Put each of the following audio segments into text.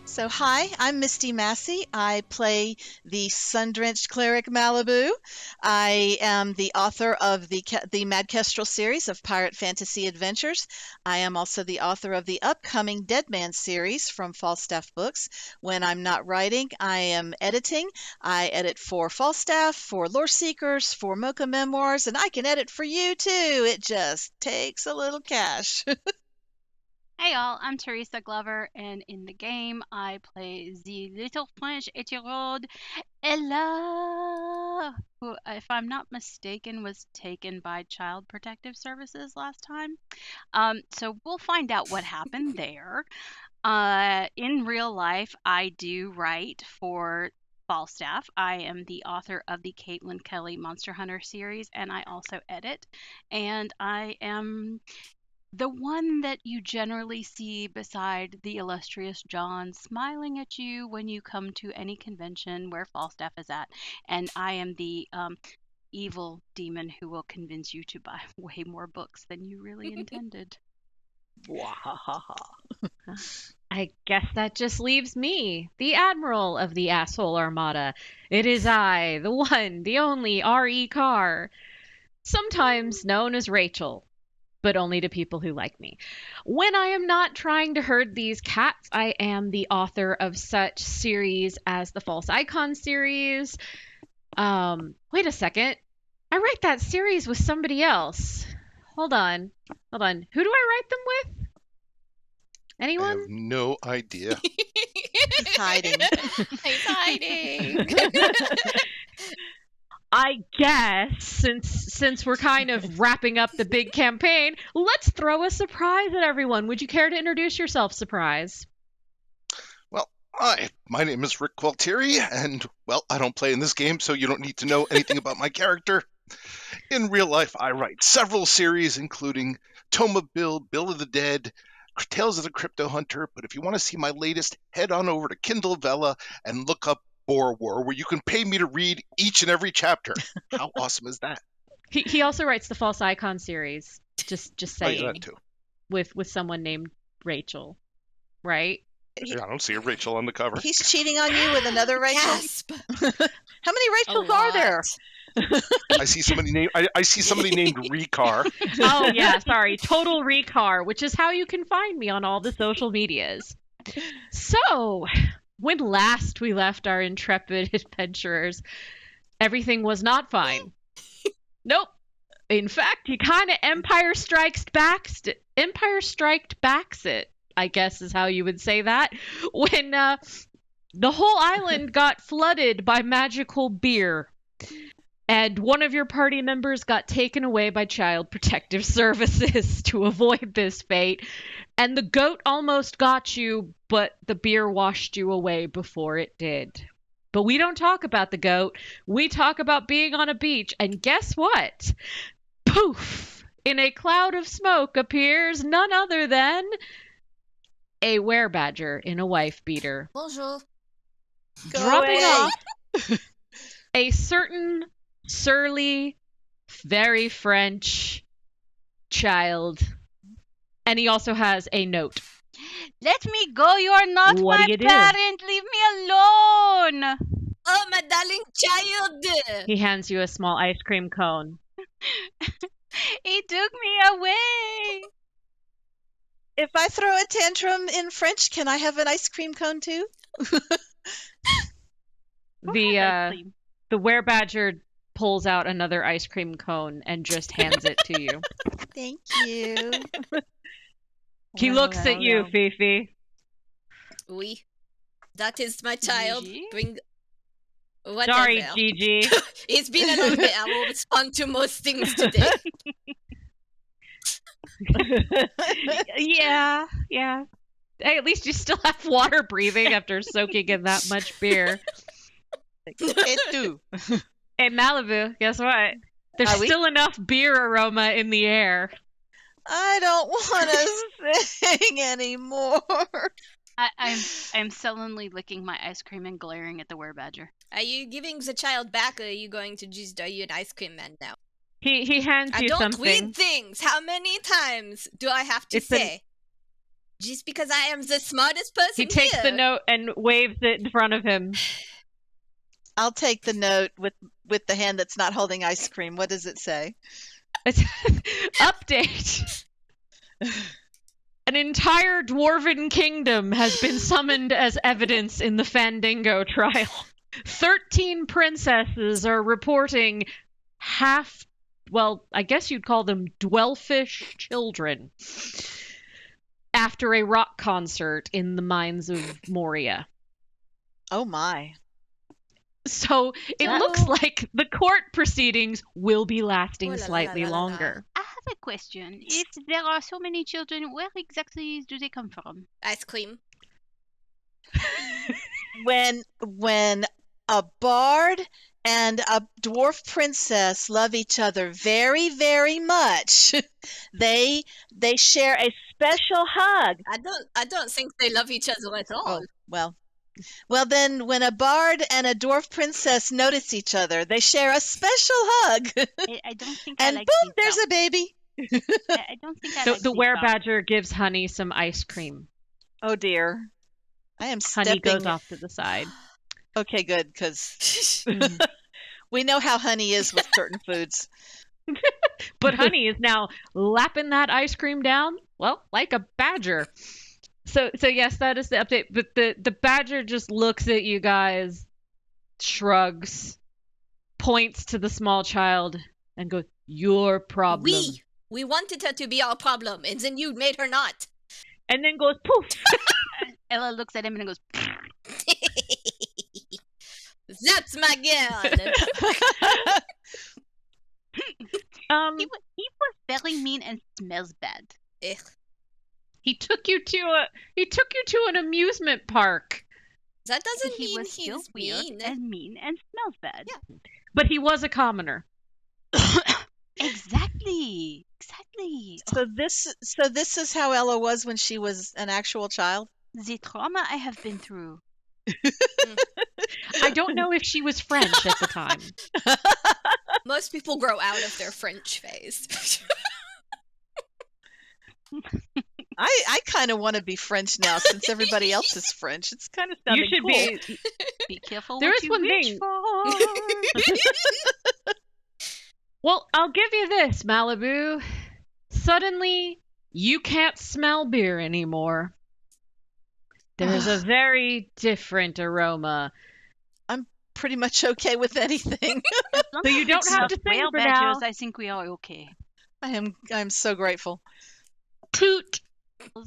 So, hi, I'm Misty Massey. I play the sun-drenched cleric Malibu. I am the author of the Mad Kestrel series of pirate fantasy adventures. I am also the author of the upcoming Dead Man series from Falstaff Books. When I'm not writing, I am editing. I edit for Falstaff, for Lore Seekers, for Mocha Memoirs, and I can edit for you too. It just takes a little cash. Hey y'all, I'm Teresa Glover, and in the game I play the little French 8-year-old Ella, who, if I'm not mistaken, was taken by Child Protective Services last time. So we'll find out what happened there. In real life, I do write for Falstaff. I am the author of the Caitlin Kelly Monster Hunter series, and I also edit. And I am the one that you generally see beside the illustrious John smiling at you when you come to any convention where Falstaff is at. And I am the evil demon who will convince you to buy way more books than you really intended. I guess that just leaves me, the Admiral of the Asshole Armada. It is I, the one, the only R.E. Carr, sometimes known as Rachel, but only to people who like me. When I am not trying to herd these cats, I am the author of such series as the False Icon series. Wait a second. I write that series with somebody else. Hold on. Who do I write them with? I Anyone? have no idea. He's hiding. He's hiding. I guess since we're kind of wrapping up the big campaign, let's throw a surprise at everyone. Would you care to introduce yourself, Surprise? Well, hi, my name is Rick Gualtieri, and, well, I don't play in this game, so you don't need to know anything about my character. In real life, I write several series, including Tome of Bill of the Dead, Tales of the Crypto Hunter, but if you want to see my latest, head on over to Kindle Vella and look up Boar War, where you can pay me to read each and every chapter. How awesome is that? He also writes the False Icon series. Just saying. Oh, yeah, that too. With someone named Rachel, right? Yeah, I don't see a Rachel on the cover. He's cheating on you with another Rachel? Gasp. How many Rachels are there? I see somebody named Recar. Oh yeah, sorry, Total Recar, which is how you can find me on all the social medias. So, when last we left our intrepid adventurers, everything was not fine. Nope. In fact, he kind of Empire Striked Backs it, I guess is how you would say that, when the whole island got flooded by magical beer. And one of your party members got taken away by Child Protective Services to avoid this fate. And the goat almost got you, but the beer washed you away before it did. But we don't talk about the goat. We talk about being on a beach. And guess what? Poof! In a cloud of smoke appears none other than a werebadger in a wife beater. Bonjour. Dropping off a certain surly, very French child. And he also has a note. Let me go, you're not What my do you do? parent, leave me alone! Oh, my darling child. He hands you a small ice cream cone. He took me away! If I throw a tantrum in French, can I have an ice cream cone too? The werebadger pulls out another ice cream cone and just hands it to you. Thank you. He looks at you, Fifi. Oui. That is my child. Gigi? Bring... Whatever. Sorry, Gigi. It's been a long day. I will respond to most things today. Yeah. Hey, at least you still have water breathing after soaking in that much beer. Et tu? Hey, Malibu, guess what? There's still enough beer aroma in the air. I don't want to sing anymore. I'm sullenly licking my ice cream and glaring at the werebadger. Are you giving the child back, or are you going to just are you an ice cream man now? He hands I you don't something. read things. How many times do I have to It's an- say? Just because I am the smartest person He takes the here. note and waves it in front of him. I'll take the note with the hand that's not holding ice cream. What does it say? Update. An entire dwarven kingdom has been summoned as evidence in the Fandango trial. 13 princesses are reporting I guess you'd call them dwellfish children after a rock concert in the mines of Moria. Oh my. So it looks like the court proceedings will be lasting Oh, la, la, slightly la, la, la. longer. I have a question. If there are so many children, where exactly do they come from? Ice cream. When a bard and a dwarf princess love each other very, very much, they share a special hug. I don't think they love each other at all. Oh, well then when a bard and a dwarf princess notice each other, they share a special hug. I don't think I And like boom, these there's a baby. I don't think I like The these werebadger gives Honey some ice cream. Oh dear. I am Honey goes stepping. off to the side. Okay, good, because we know how Honey is with certain foods. But Honey is now lapping that ice cream down, well, like a badger. So yes, that is the update. But the badger just looks at you guys, shrugs, points to the small child, and goes, "Your problem." We wanted her to be our problem, and then you made her not. And then goes poof. Ella looks at him and goes, That's my girl. he was very mean and smells bad. Ugh. He took you to an amusement park. That doesn't He mean was still he's weird mean. and mean and smells bad. Yeah. But he was a commoner. Exactly. So this is how Ella was when she was an actual child? The trauma I have been through. I don't know if she was French at the time. Most people grow out of their French phase. I kind of want to be French now since everybody else is French. It's kind of sounding You should cool. Be careful There what is you one wish thing. for. Well, I'll give you this, Malibu. Suddenly, you can't smell beer anymore. There's a very different aroma. Pretty much okay with anything. So you don't have to sing for now. badgers, I think we are okay. I'm so grateful. Toot.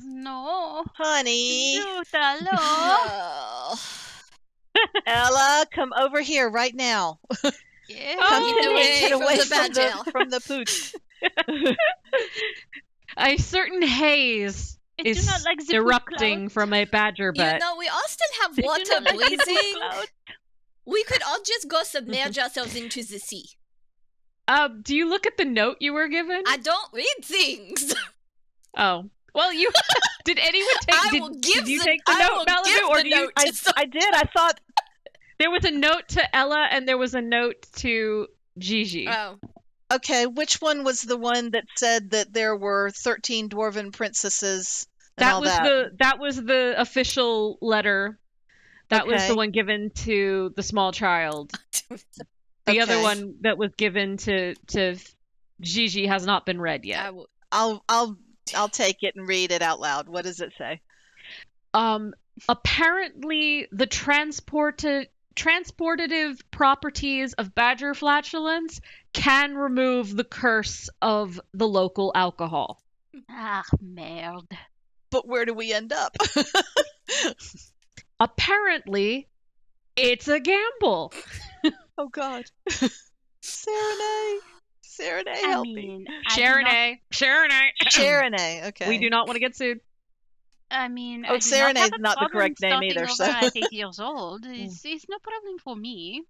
No. Honey, Hello. Oh. Ella, come over here right now. Yeah. Come Oh, to get me, away get from away the from bad jail. from the pooch. A certain haze I do is not like the poop erupting cloud. from a badger You butt. know, we all still have I do water not like the poop breathing. cloud. We could all just go submerge ourselves into the sea. Do you look at the note you were given? I don't read things. Oh. Well, you did anyone take did you take the note, Malibu, or do you I did. I thought there was a note to Ella and there was a note to Gigi. Oh. okay, which one was the one that said that there were 13 dwarven princesses and all that? That was the official letter. That was Okay. the one given to the small child. The other Okay. one that was given to Gigi has not been read I yet. will. I'll take it and read it out loud. What does it say? Apparently the transportative properties of badger flatulence can remove the curse of the local alcohol. Ah, merde. But where do we end up? Apparently, it's a gamble. Oh God. Serenade, I help me. mean, Sharonay. Serenade. Okay. We do not want to get sued. I mean, Oh, I do not have Serenade's a not the problem correct name starting either, over so. at 8 years old. It's no problem for me.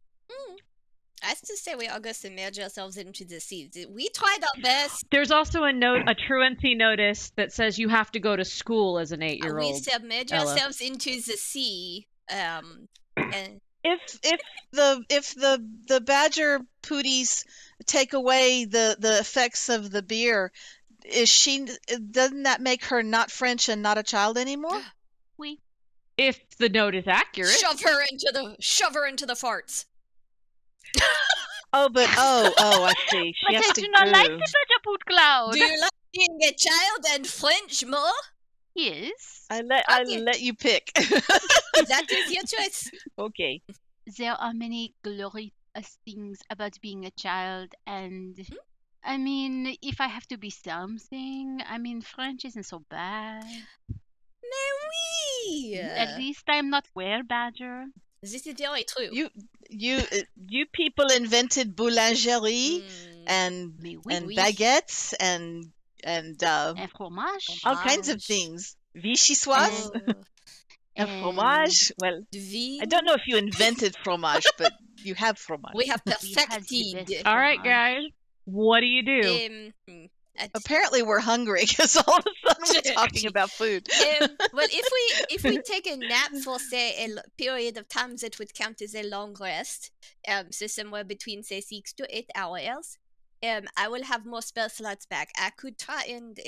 I just say we all go submerge ourselves into the sea. We tried our best. There's also a truancy notice that says you have to go to school as an 8-year-old. We submerge Ella. ourselves into the sea. And If the badger pooties take away the effects of the beer, doesn't that make her not French and not a child anymore? We. If the note is accurate. Shove her into the farts. Oh, I see. She But has I to do not like go. the Butterfoot Cloud. Do you like being a child and French more? Yes. I Okay. let you pick. That is your choice. Okay. There are many glorious things about being a child, and I mean, if I have to be something, I mean, French isn't so bad. Mais oui. At least I'm not were-badger. This is very true. You people invented boulangerie and Mais oui. Oui. baguettes and And fromage. all kinds of Fromage. things. Vichyssoise Oh, and fromage. Well, vin. I don't know if you invented fromage, but you have fromage. We have We has the perfected. best All right, fromage. guys. What do you do? Apparently, we're hungry because all of a sudden we're talking about food. Well, if we take a nap for say a period of time that would count as a long rest, so somewhere between say 6 to 8 hours, I will have more spell slots back. I could try and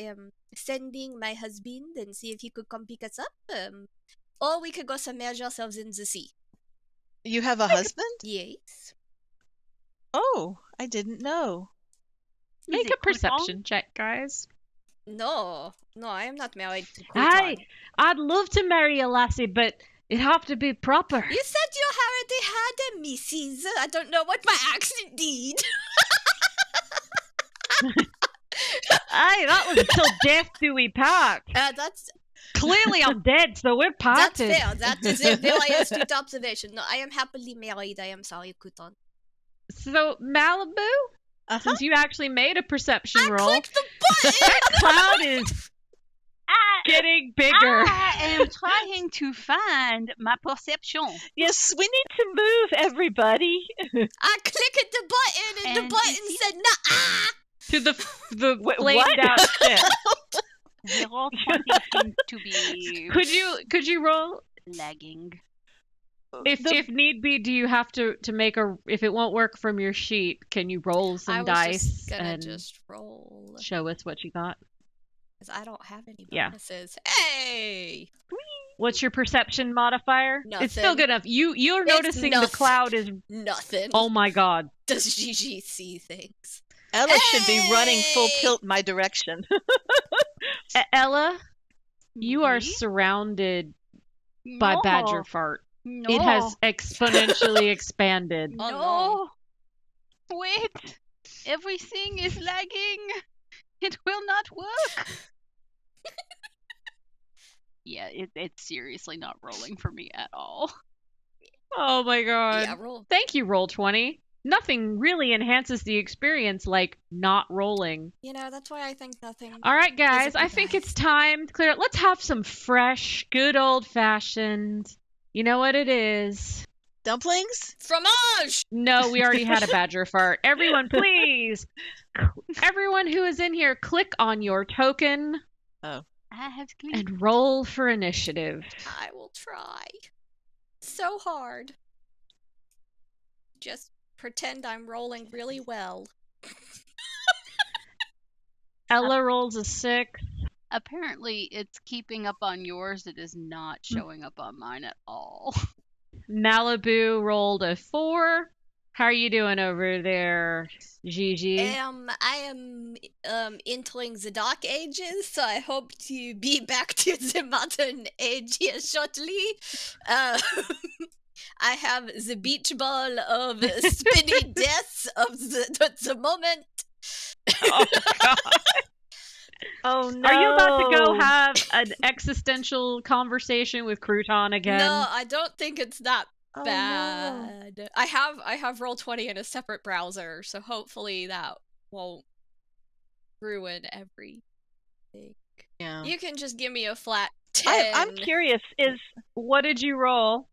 sending my husband and see if he could come pick us up, or we could go submerge ourselves in the sea. You have a husband? Yes. Oh, I didn't know. Make it a perception check, guys. No, I am not married to Hi, Crouton. I'd love to marry a lassie, but it have to be proper. You said you already had a missus. I don't know what my accent did. Aye, that was until death do we part. That's Clearly I'm dead, so we're That's parted. fair. That is a very astute observation. No, I am happily married. I am sorry, Kuton. So, Malibu, Uh-huh. since you actually made a perception roll, Click the button! that cloud is getting bigger. I am trying to find my perception. Yes, we need to move, everybody. I clicked the button and the And button you see- said, nah. To the Wait, flamed what? out ship. 020 seems to be Could you roll? lagging. If need be, do you have to make a, if it won't work from your sheet, can you roll I some was dice just gonna and just roll. show us what you got? Because I don't have any Yeah. bonuses. Hey! What's your perception modifier? It's still Nothing. good enough. You're It's noticing the nothing. cloud is, Nothing. oh my god. Does Gigi see things? Ella should be running full Hey! tilt my direction. Ella, you are Me? surrounded by No. badger fart. No. It has exponentially expanded. Oh, no. Wait. Everything is lagging. It will not work. Yeah, it's seriously not rolling for me at all. Oh my god. Yeah, roll. Thank you, Roll20. Nothing really enhances the experience like not rolling. You know, that's why I think nothing. All right, guys, Physical I think dice. it's time to clear. Let's have some fresh, good old fashioned. You know what it is. Dumplings? Fromage! No, we already had a badger fart. Everyone, please. Everyone who is in here, click on your token I have clicked. and roll for initiative. I will try. So hard. Just pretend I'm rolling really well. Ella rolls a 6. Apparently, it's keeping up on yours. It is not showing up on mine at all. Malibu rolled a 4. How are you doing over there, Gigi? I am entering the dark ages, so I hope to be back to the modern age here shortly. I have the beach ball of spinning death of the moment. Oh, God. Oh no. Are you about to go have an existential conversation with Crouton again? No, I don't think it's that Oh, no. bad. I have Roll20 in a separate browser, so hopefully that won't ruin everything. Yeah. You can just give me a flat 10. I'm curious. What did you roll?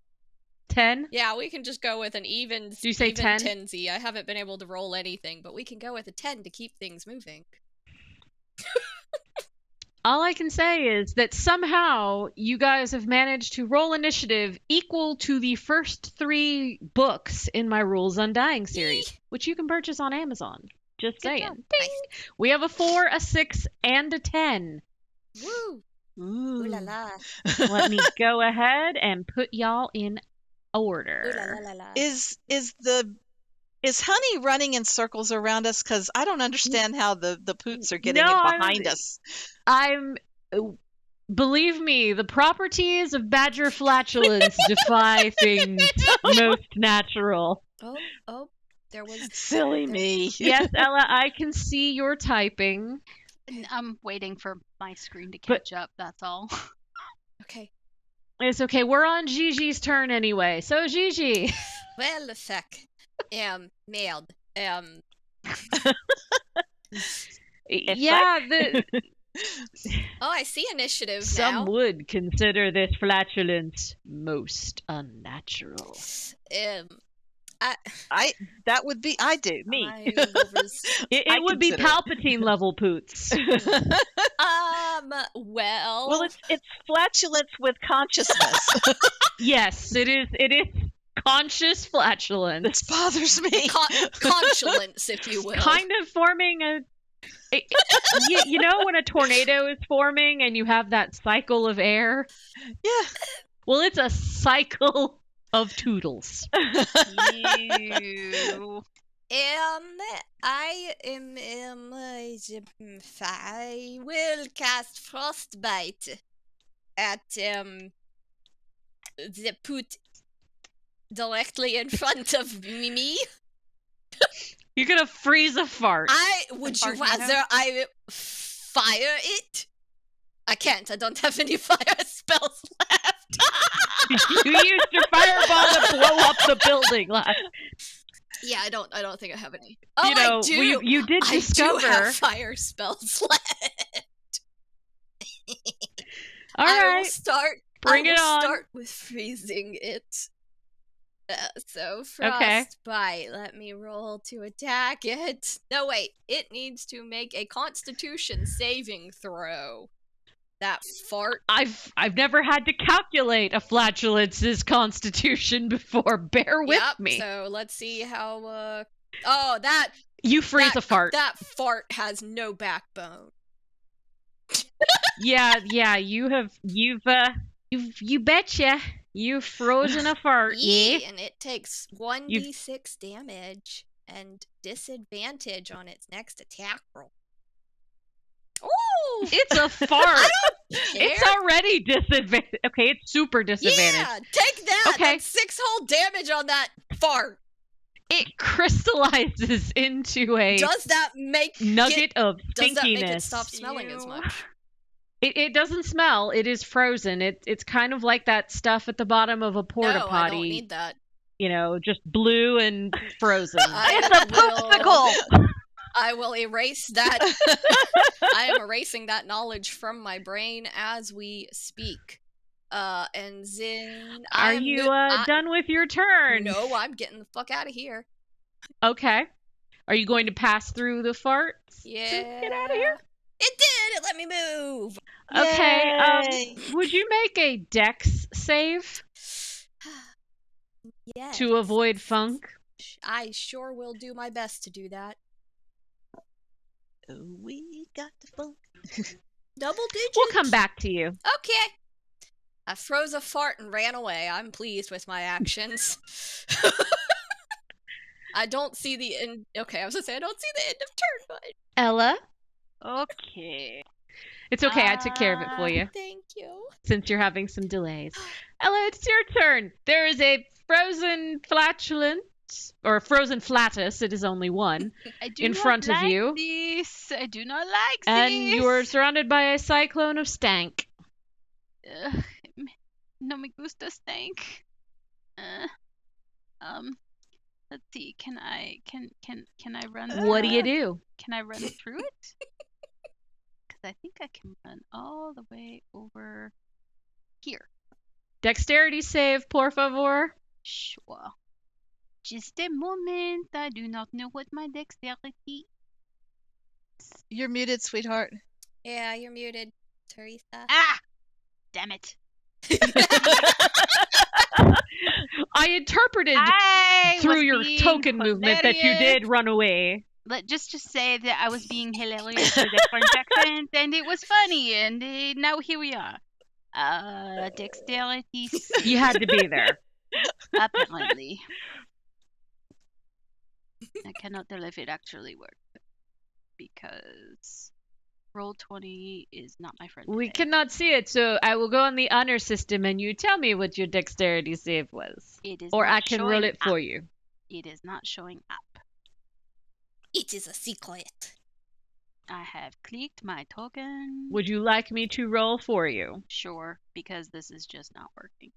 10? Yeah, we can just go with an even. Did you say even 10? 10Z. I haven't been able to roll anything, but we can go with a 10 to keep things moving. All I can say is that somehow you guys have managed to roll initiative equal to the first 3 books in my Rules Undying series, which you can purchase on Amazon. Just Good saying. job. Ding. We have a 4, a 6, and a 10. Woo! Ooh la Ooh. la. Let me go ahead and put y'all in Ooh la order. la la la. Is Honey running in circles around us? Because I don't understand how the poots are getting No, behind us. Believe me, the properties of badger flatulence defy things most natural. Oh, there was Silly me. Yes, Ella, I can see your typing. I'm waiting for my screen to But- catch up, that's all. okay. It's okay. We're on Gigi's turn anyway. So, Gigi. Well, fuck. Merde. Yeah, Oh, I see initiative some now. would consider this flatulence most unnatural. That would be me. I will It would be consider it. Palpatine level poots. well, it's flatulence with consciousness. Yes, it is conscious flatulence. This bothers me. consulence, if you will. Kind of forming you know when a tornado is forming and you have that cycle of air? Yeah. Well, it's a cycle of toodles. Ew. I will cast frostbite at the put directly in front of me. You're gonna freeze a fart. Would you Fartino? rather I fire it? I can't. I don't have any fire spells left. You used your fireball to blow up the building last. Yeah, I don't think I have any. Oh, You know, I do. you did I do discover. have fire spells left. All I will right, start. bring I it will on. Start with freezing it. So Okay. frostbite. Let me roll to attack it. No, wait. It needs to make a Constitution saving throw. That fart. I've never had to calculate a flatulence's constitution before. Bear with Yep. me. So let's see how. Oh, that You freeze that, a fart. That fart has no backbone. Yeah, you betcha. You've frozen a fart, yeah? And it takes 1d6 damage and disadvantage on its next attack roll. Ooh! It's a fart. Care? It's already disadvantage. Okay, it's super disadvantage. Yeah, take that. Okay. That's 6 whole damage on that fart. It crystallizes into a Does that make nugget of Does that make it stinkiness. stop smelling as Ew. much? It doesn't smell. It is frozen. It's kind of like that stuff at the bottom of a porta No, potty. I don't need that. You know, just blue and frozen. It's a popsicle. I will erase that. I am erasing that knowledge from my brain as we speak. And then Are you done with your turn? No, I'm getting the fuck out of here. Okay. Are you going to pass through the farts? Yeah. To get out of here? It did. It let me move. Okay. Yay. Would you make a dex save Yes. to avoid funk? I sure will do my best to do that. We got the funk. Double digits. We'll come back to you. Okay. I froze a fart and ran away. I'm pleased with my actions. I don't see the end. Okay, I was gonna say I don't see the end of turn, but Ella? Okay. It's okay. I took care of it for you thank you. since you're having some delays. Ella, it's your turn. There is a frozen flatulence, or frozen flatus, it is only one, I do in not front of like you. This. I do not like And this. you are surrounded by a cyclone of stank. Ugh, no me gusta stank. Let's see. Can I run? What do you do? Can I run through it? Because I think I can run all the way over here. Dexterity save, por favor. Sure. Just a moment. I do not know what my dexterity. You're muted, sweetheart. Yeah, you're muted, Teresa. Ah! Damn it. I interpreted I through was your being token movement that you hilarious. did run away. Just say that I was being hilarious with a French accent, and it was funny, and now here we are. Dexterity You had to be there. apparently. I cannot tell if it actually worked because Roll20 is not my friend. We today. cannot see it, so I will go on the honor system and you tell me what your dexterity save was. It is Or not I can roll showing it for up. you. It is not showing up. It is a secret. I have clicked my token. Would you like me to roll for you? Sure, because this is just not working.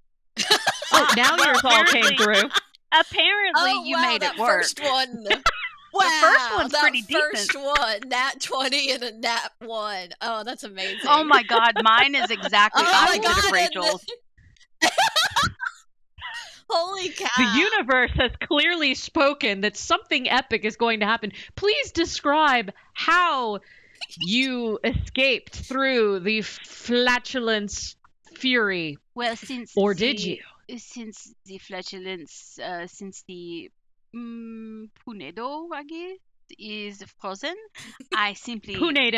Oh, now yours all came apparently- through. Apparently, Oh, you wow, made that it work. first one. The first one's that pretty first decent. one, nat 20 and a nat 1. Oh, that's amazing. Oh my god, mine is exactly Oh my opposite god, of and Rachel's. Holy cow. The universe has clearly spoken that something epic is going to happen. Please describe how you escaped through the flatulence fury. Well, since Or did you? Since the flatulence, since the Punedo, I guess, is frozen, I simply karate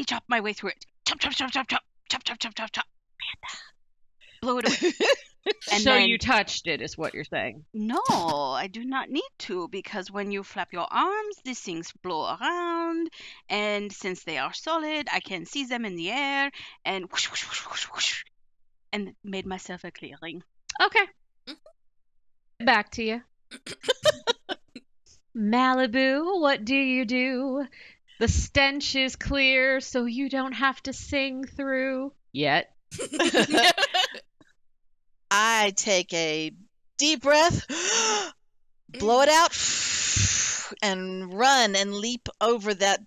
chop my way through it. Chop, chop, chop, chop, chop, chop, chop, chop, chop, chop. Blow it away. And so then, you touched it, is what you're saying. No, I do not need to, because when you flap your arms, these things blow around, and since they are solid, I can see them in the air, and whoosh, whoosh, whoosh, whoosh, whoosh, and made myself a clearing. Okay. Back to you. Malibu, what do you do? The stench is clear, so you don't have to sing through yet. I take a deep breath, blow it out, and run and leap over that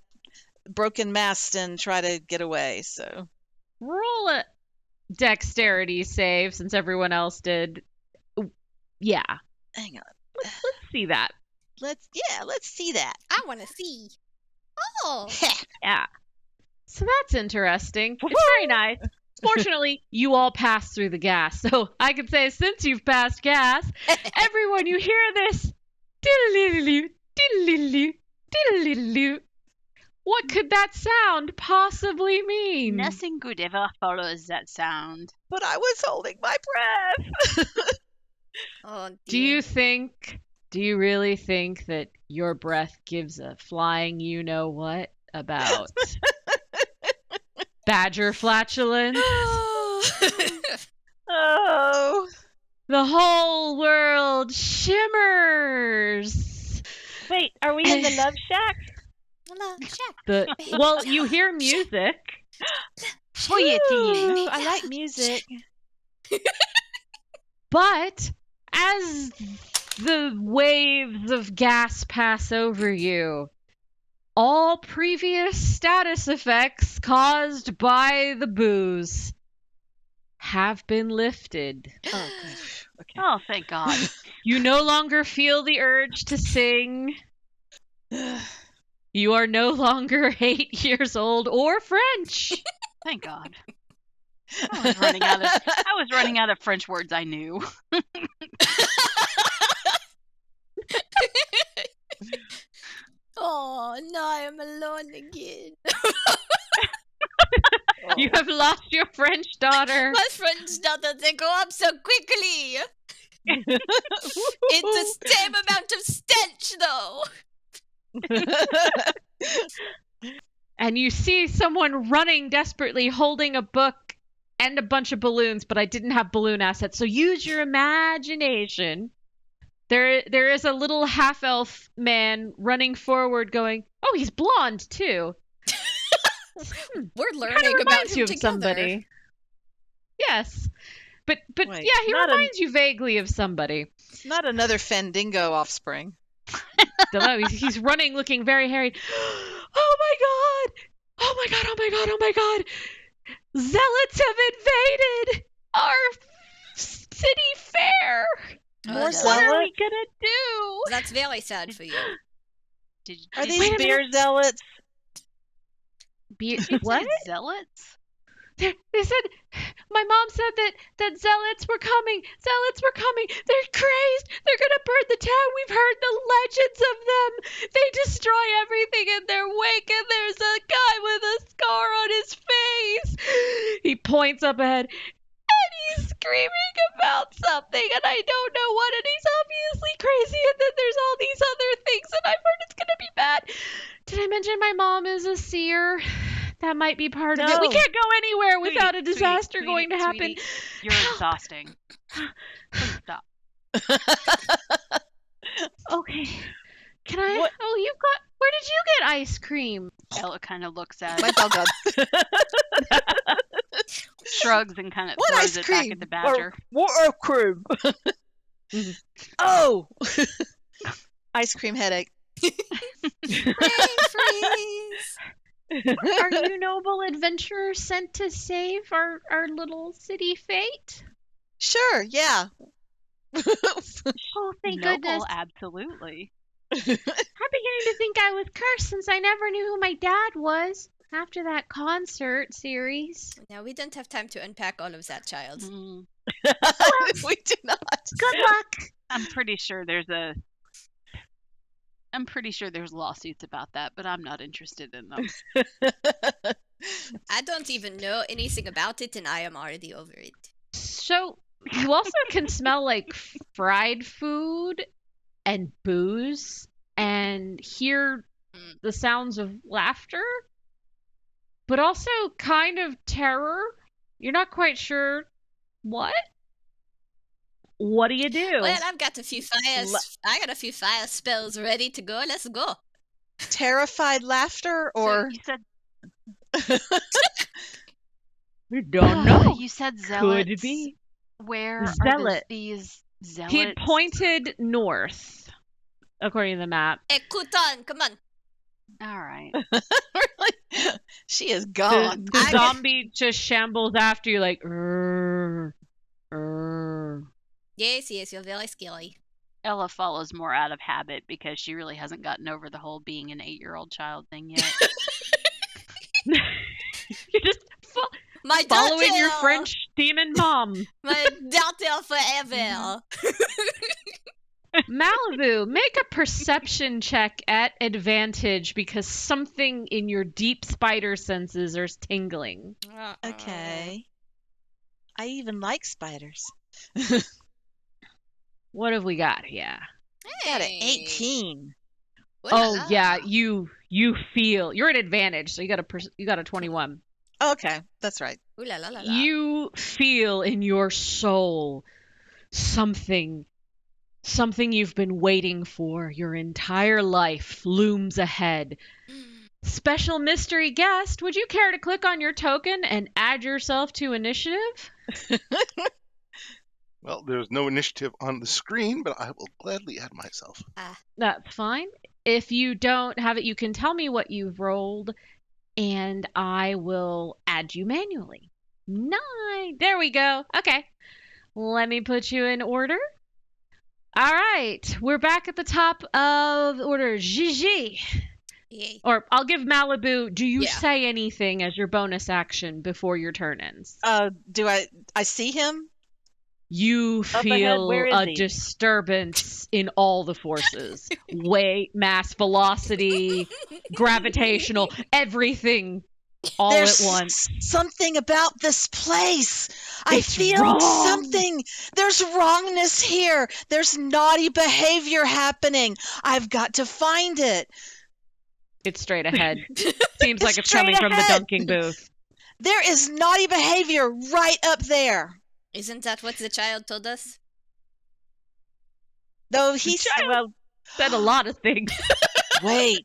broken mast and try to get away. So Roll a dexterity save since everyone else did. Yeah, hang on. let's see that. Let's see that. I want to see. Oh. Yeah. So that's interesting. It's very nice. Fortunately, you all passed through the gas. So I can say, since you've passed gas, everyone, you hear this. Diddle-diddle-doo, diddle-diddle-doo, diddle-diddle-doo. What could that sound possibly mean? Nothing good ever follows that sound. But I was holding my breath. Oh, Do you really think that your breath gives a flying you-know-what about badger flatulence? Oh. The whole world shimmers. Wait, are we in the Love Shack? Well, you hear music. Oh, yeah, Ooh, I like music. But as the waves of gas pass over you, all previous status effects caused by the booze have been lifted. Oh, good. Okay. Oh, thank God. You no longer feel the urge to sing. You are no longer 8 years old or French. Thank God. I was running out of French words I knew. Oh, no, I'm alone again. You have lost your French daughter. My French daughter, they grow up so quickly. It's the same amount of stench, though. And you see someone running desperately holding a book and a bunch of balloons, but I didn't have balloon assets, so use your imagination. There is a little half-elf man running forward going, oh, he's blonde too. We're Kind learning of about reminds him you of together. somebody. Yes. But Wait, yeah, he not reminds you vaguely of somebody. Not another Fandingo offspring. Don't know, he's running looking very harried. Oh my god! Oh my god, oh my god, oh my god! Zealots have invaded our city fair! Oh, More no. What are zealots? we gonna do? That's very sad for you. Are did these Wait a beer zealots? Beer, you say what? zealots? They said, my mom said that zealots were coming. Zealots were coming. They're crazed. They're going to burn the town. We've heard the legends of them. They destroy everything in their wake, and there's a guy with a scar on his face. He points up ahead, and he's screaming about something, and I don't know what, and he's obviously crazy, and then there's all these other things, and I've heard it's going to be bad. Did I mention my mom is a seer? That might be part of it. We can't go anywhere without a disaster going to happen. You're exhausting. Please stop. Okay. Can I? What? Oh, you got. Where did you get ice cream? Ella kind of looks at My it, dog gun. shrugs, and kind of What throws ice it cream? back at the badger. What ice cream? Oh! Ice cream headache. Brain freeze. Are you noble adventurers sent to save our little city fate? Sure, yeah. Oh, thank Noble, goodness. absolutely. I'm beginning to think I was cursed since I never knew who my dad was after that concert series. Now, we don't have time to unpack all of that, child. Mm, We do not. Good luck. I'm pretty sure there's lawsuits about that, but I'm not interested in them. I don't even know anything about it, and I am already over it. So, you also can smell like fried food and booze and hear the sounds of laughter, but also kind of terror. You're not quite sure what. What do you do? Well, I've got a few I got a few fire spells ready to go. Let's go. Terrified laughter, or So you said We don't know. You said zealots. Could be. Where are Zealot. these zealots? He had pointed north, according to the map. Hey, Kutan, come on. All right. really? She is gone. The zombie just shambles after you like, "Rrr, rrr." Yes, you're very scary. Ella follows more out of habit because she really hasn't gotten over the whole being an 8-year-old child thing yet. You just My following daughter! your French demon mom. My daughter forever. Malibu, make a perception check at advantage because something in your deep spider senses are tingling. Okay. I even like spiders. What have we got here? Got an 18. Oh yeah, you feel you're at advantage, so you got a 21. Okay, that's right. Ooh la la la la. You feel in your soul something you've been waiting for your entire life looms ahead. Special mystery guest, would you care to click on your token and add yourself to initiative? Well, there's no initiative on the screen, but I will gladly add myself. That's fine. If you don't have it, you can tell me what you've rolled, and I will add you manually. 9. There we go. Okay. Let me put you in order. All right. We're back at the top of order. Gigi. Yay. Or I'll give Malibu. Do you Yeah. say anything as your bonus action before your turn ends? Do I see him? You Up ahead, feel where is a he? disturbance in all the forces. Weight, mass, velocity, gravitational, everything all There's at once. something about this place. I It's feel wrong. something. There's wrongness here. There's naughty behavior happening. I've got to find it. It's straight ahead. Seems like it's Straight coming from the ahead. dunking booth. There is naughty behavior right up there. Isn't that what the child told us? Though he's Well, Said a lot of things. wait.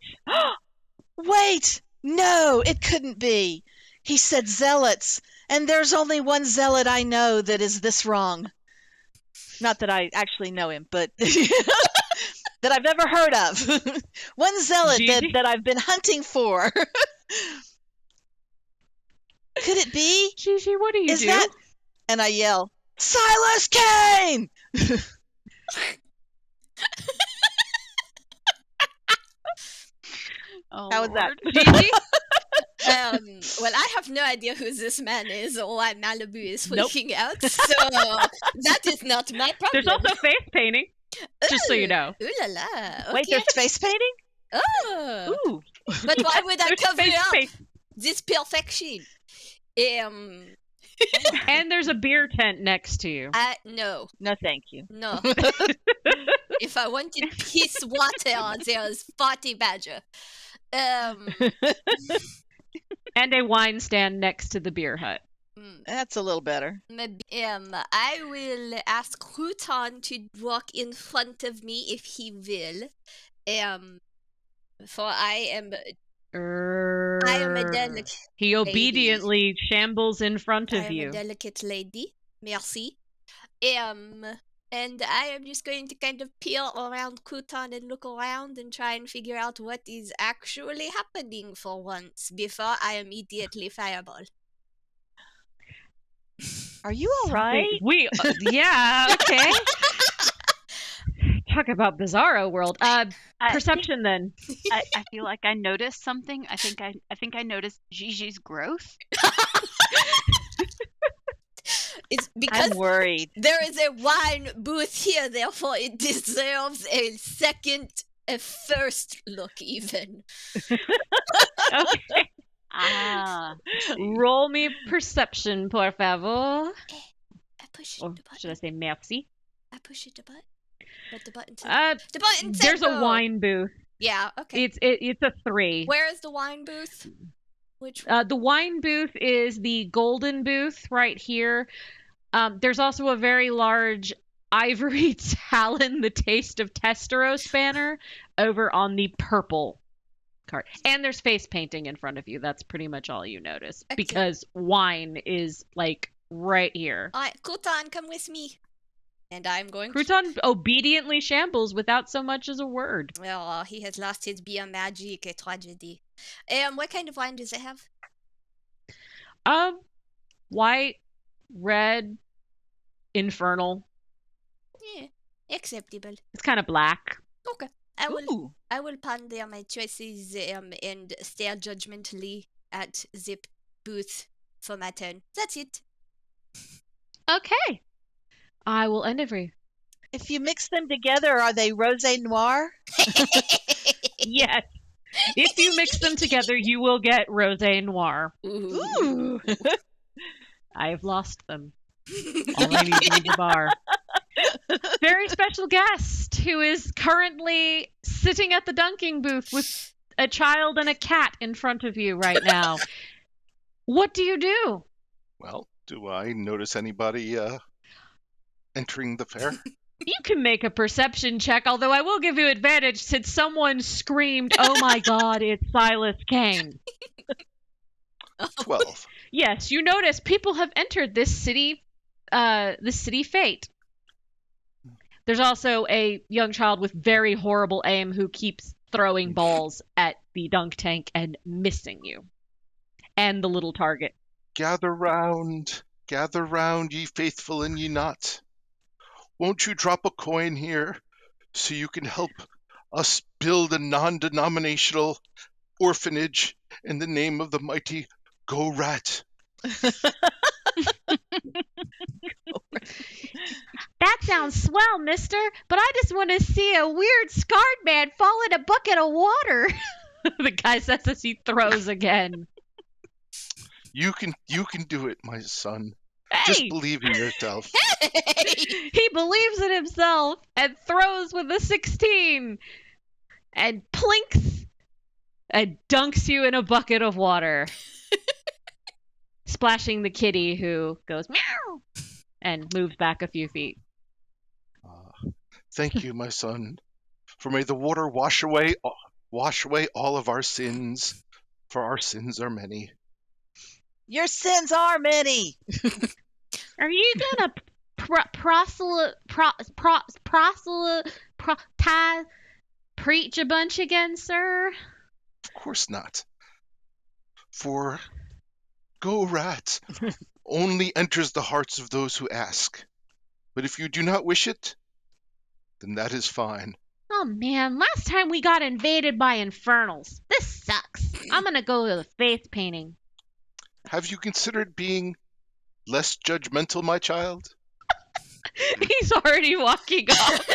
Wait. No, it couldn't be. He said zealots, and there's only one zealot I know that is this wrong. Not that I actually know him, but that I've ever heard of. One zealot Gigi? that I've been hunting for. Could it be? Gigi, what do you Is do? that? And I yell, Silas Kane! Oh, How was that? Lord. Gigi? Well, I have no idea who this man is or why Malibu is Nope. freaking out, so that is not my problem. There's also face painting, just so you know. Ooh la la. Wait, Okay. there's face painting? Oh, Ooh. but why would I There's cover face up paint. this perfection? And there's a beer tent next to you. No, No, thank you. no. If I wanted peace water, there's 40 badger. And a wine stand next to the beer hut. That's a little better. Maybe, I will ask Crouton to walk in front of me if he will. For I am a delicate. He obediently shambles in front I of am a you. delicate lady. Merci. And I am just going to kind of peel around Crouton and look around and try and figure out what is actually happening for once before I immediately fireball. Are you all right? Yeah, okay. Talk about Bizarro world. Perception then. I feel like I noticed something. I think I noticed Gigi's growth. It's because I'm worried. there is a wine booth here, therefore it deserves a first look even. Okay. Roll me perception, por favor. I push Or the button. should I say merci? I push the button. But the button said, the button said There's a go. wine booth. Yeah, okay. It's a 3. Where is the wine booth? Which The wine booth is the golden booth right here. There's also a very large ivory talon, the taste of Testeros banner over on the purple card. And there's face painting in front of you. That's pretty much all you notice. Okay. Because wine is like right here. Alright, Crouton, come with me. And I'm going Crouton obediently shambles without so much as a word. Well, he has lost his beer magic, a tragedy. What kind of wine does it have? White, red, infernal. Yeah, acceptable. It's kind of black. Okay. I will ponder my choices and stare judgmentally at the booth for my turn. That's it. Okay. I will end every. If you mix them together, are they rosé noir? Yes. If you mix them together, you will get rosé noir. Ooh. I have lost them. All I need is a bar. Very special guest who is currently sitting at the dunking booth with a child and a cat in front of you right now. What do you do? Well, do I notice anybody entering the fair? You can make a perception check, although I will give you advantage since someone screamed, "Oh my god, it's Silas Kane." 12. Yes, you notice people have entered this city fate. There's also a young child with very horrible aim who keeps throwing balls at the dunk tank and missing you. And the little target. Gather round, ye faithful and ye not. Won't you drop a coin here so you can help us build a non-denominational orphanage in the name of the mighty Go Rat? That sounds swell, mister, but I just want to see a weird scarred man fall in a bucket of water. The guy says as he throws again. You can do it, my son. Hey! Just believe in yourself. He believes in himself and throws with a 16 and plinks and dunks you in a bucket of water. Splashing the kitty who goes meow and moves back a few feet. Thank you, my son. For may the water wash away all of our sins, for our sins are many. Your sins are many. Are you gonna preach a bunch again, sir? Of course not. For Go Rat only enters the hearts of those who ask. But if you do not wish it, then that is fine. Oh man, last time we got invaded by infernals. This sucks. I'm gonna go with face painting. Have you considered being less judgmental, my child? He's already walking off.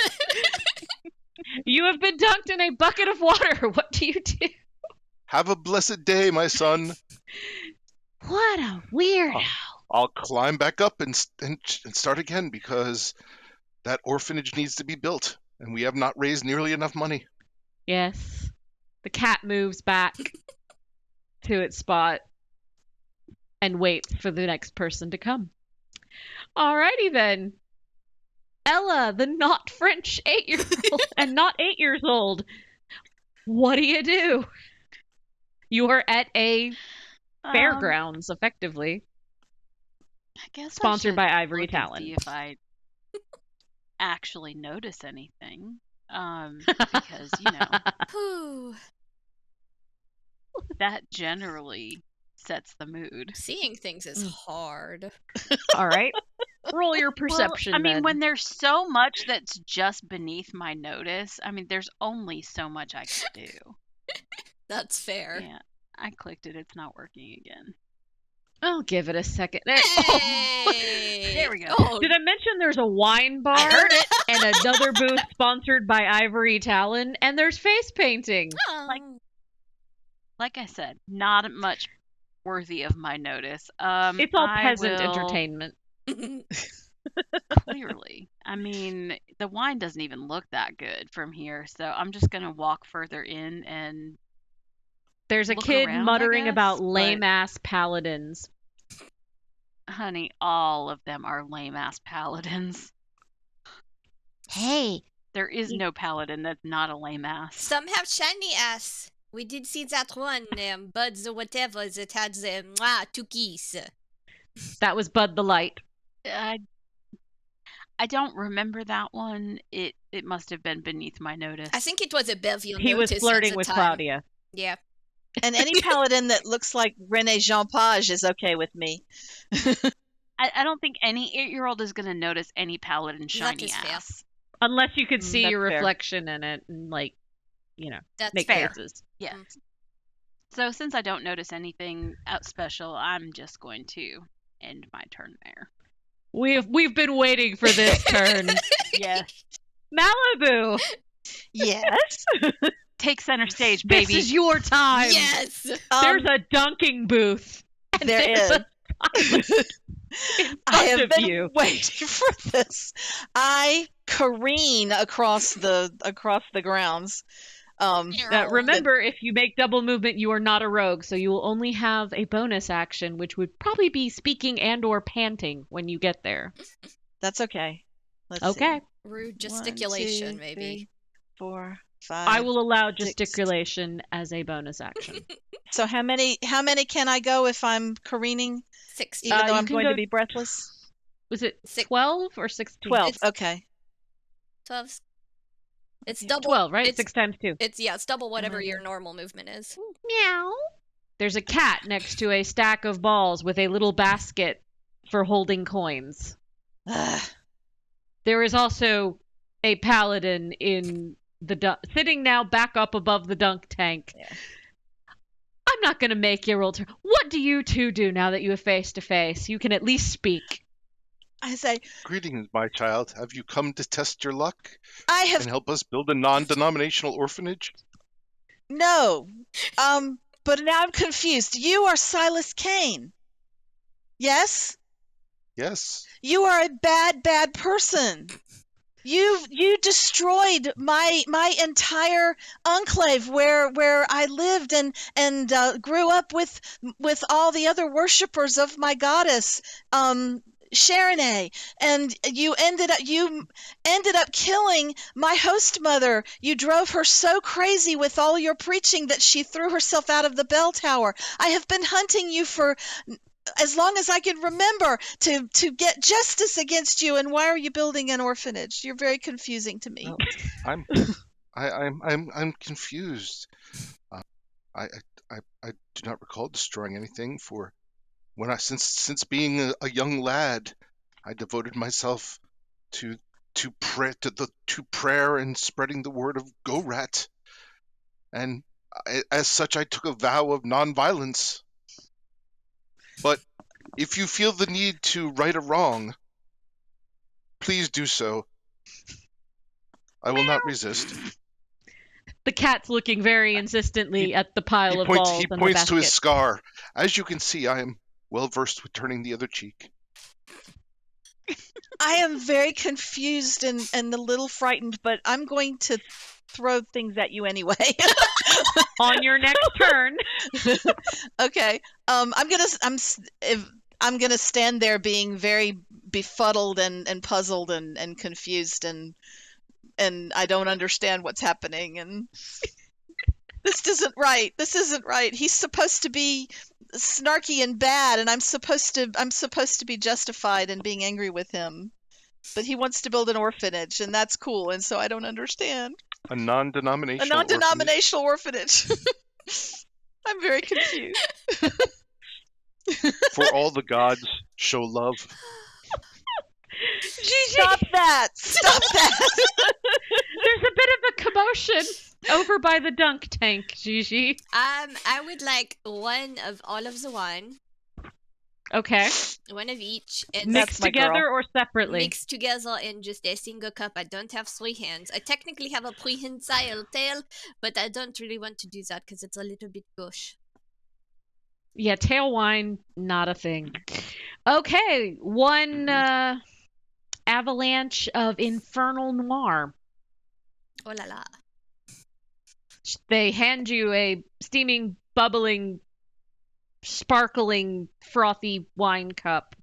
You have been dunked in a bucket of water. What do you do? Have a blessed day, my son. What a weirdo. I'll climb back up and start again because that orphanage needs to be built, and we have not raised nearly enough money. Yes. The cat moves back to its spot and waits for the next person to come. Alrighty then. Ella, the not French 8-year-old, and not 8 years old. What do you do? You are at a fairgrounds, effectively. I guess Sponsored by Ivory look and Talon. see if I actually notice anything. Because, Whew. that generally sets the mood. Seeing things is hard. All right. Roll your perception. Well, I mean, then. when there's so much that's just beneath my notice, I mean, there's only so much I can do. That's fair. Yeah, I clicked it. It's not working again. I'll give it a second. There, Hey! There we go. Oh, Did I mention there's a wine bar? I heard it. And another booth sponsored by Ivory Talon, and there's face painting. Like I said, not much worthy of my notice. It's all I peasant will- entertainment. Clearly. I mean, the wine doesn't even look that good from here, so I'm just going to walk further in and There's a look kid around, I muttering guess, about but- lame-ass paladins. honey, all of them are lame-ass paladins. Hey, There is no paladin that's not a lame-ass. some have shiny ass. We did see that one, Buds or whatever, that had the two keys. that was Bud the Light. I don't remember that one. It must have been beneath my notice. I think it was a Belleville He was notice at flirting the with time. Claudia. Yeah. And any paladin that looks like Rene Jean Page is okay with me. I don't think any 8-year-old is going to notice any paladin shiny is fair. ass. Unless you could see that's your fair. reflection in it and, That's make fair. faces. Yeah. So since I don't notice anything out special, I'm just going to end my turn there. We've been waiting for this turn. Yes. Malibu, Yes. Take center stage, baby. this is your time. Yes! There's a dunking booth. And there there's is. a pilot in I front have of been you. waiting for this. I careen across the grounds. Remember, if you make double movement, you are not a rogue, so you will only have a bonus action, which would probably be speaking and/or panting when you get there. That's okay. Let's Okay. see. Rude 1, gesticulation, 2, maybe. 3, 4, 5. I will allow 6. gesticulation as a bonus action. So how many can I go if I'm careening, 60. even though you I'm can going go- to be breathless? Was it Six- 12 or 16? 12. It's- Okay. 12. It's Okay. double. 12, right? It's, 6 times 2. it's double whatever Eleven. your normal movement is. Meow. There's a cat next to a stack of balls with a little basket for holding coins. Ugh. There is also a paladin in the sitting now back up above the dunk tank. Yeah. I'm not going to make you roll. What do you two do now that you have face to face? You can at least speak. I say, Greetings, my child. Have you come to test your luck I have and help us build a non-denominational orphanage? no. But now I'm confused. You are Silas Kane. Yes? Yes. You are a bad person. You destroyed my entire enclave where I lived and grew up with all the other worshippers of my goddess, Sharonay, and you ended up killing my host mother. You drove her so crazy with all your preaching that she threw herself out of the bell tower. I have been hunting you for as long as I can remember to get justice against you. And why are you building an orphanage? You're very confusing to me. Well, I'm confused. I do not recall destroying anything. For since being a young lad, I devoted myself to prayer and spreading the word of Go Rat, and As such, I took a vow of nonviolence. But if you feel the need to right a wrong, please do so. I will not resist. The cat's looking very insistently at the pile of balls He and the points to his basket. scar. As you can see, I am well versed with turning the other cheek. I am very confused and a little frightened, but I'm going to throw things at you anyway. On your next turn, Okay. I'm gonna stand there being very befuddled and puzzled and confused and I don't understand what's happening and this isn't right. This isn't right. He's supposed to be snarky and bad, and I'm supposed to be justified in being angry with him. But he wants to build an orphanage, and that's cool, and so I don't understand. A non-denominational A non-denominational orphanage. I'm very confused. For all the gods show love. Stop that! Stop that! there's a bit of a commotion over by the dunk tank, Gigi. I would like one of all of the wine, Okay. one of each, and Mixed my together girl. or separately? mixed together in just a single cup. I don't have three hands. I technically have a prehensile tail, but I don't really want to do that because it's a little bit gauche. Yeah, tail wine, not a thing. Okay, one avalanche of Infernal Noir. Oh la la. They hand you a steaming, bubbling, sparkling, frothy wine cup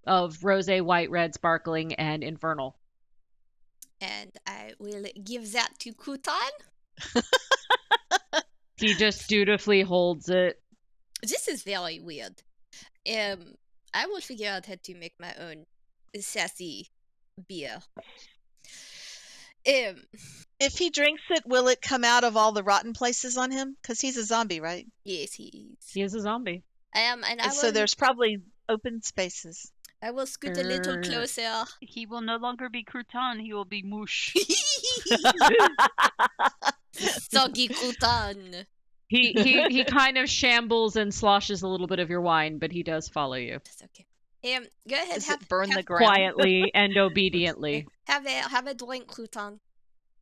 of rosé, white, red, sparkling, and infernal. And I will give that to Kutan. He just dutifully holds it. This is very weird. I will figure out how to make my own sassy beer. If he drinks it, will it come out of all the rotten places on him? Because he's a zombie, right? Yes, he is. He is a zombie. And I So will, there's probably open spaces. I will scoot a little closer. He will no longer be crouton, he will be mouche. Soggy Kutan. He kind of shambles and sloshes a little bit of your wine, but he does follow you That's okay. Go ahead. Does it burn the ground? quietly and obediently. Have a drink, Kutan.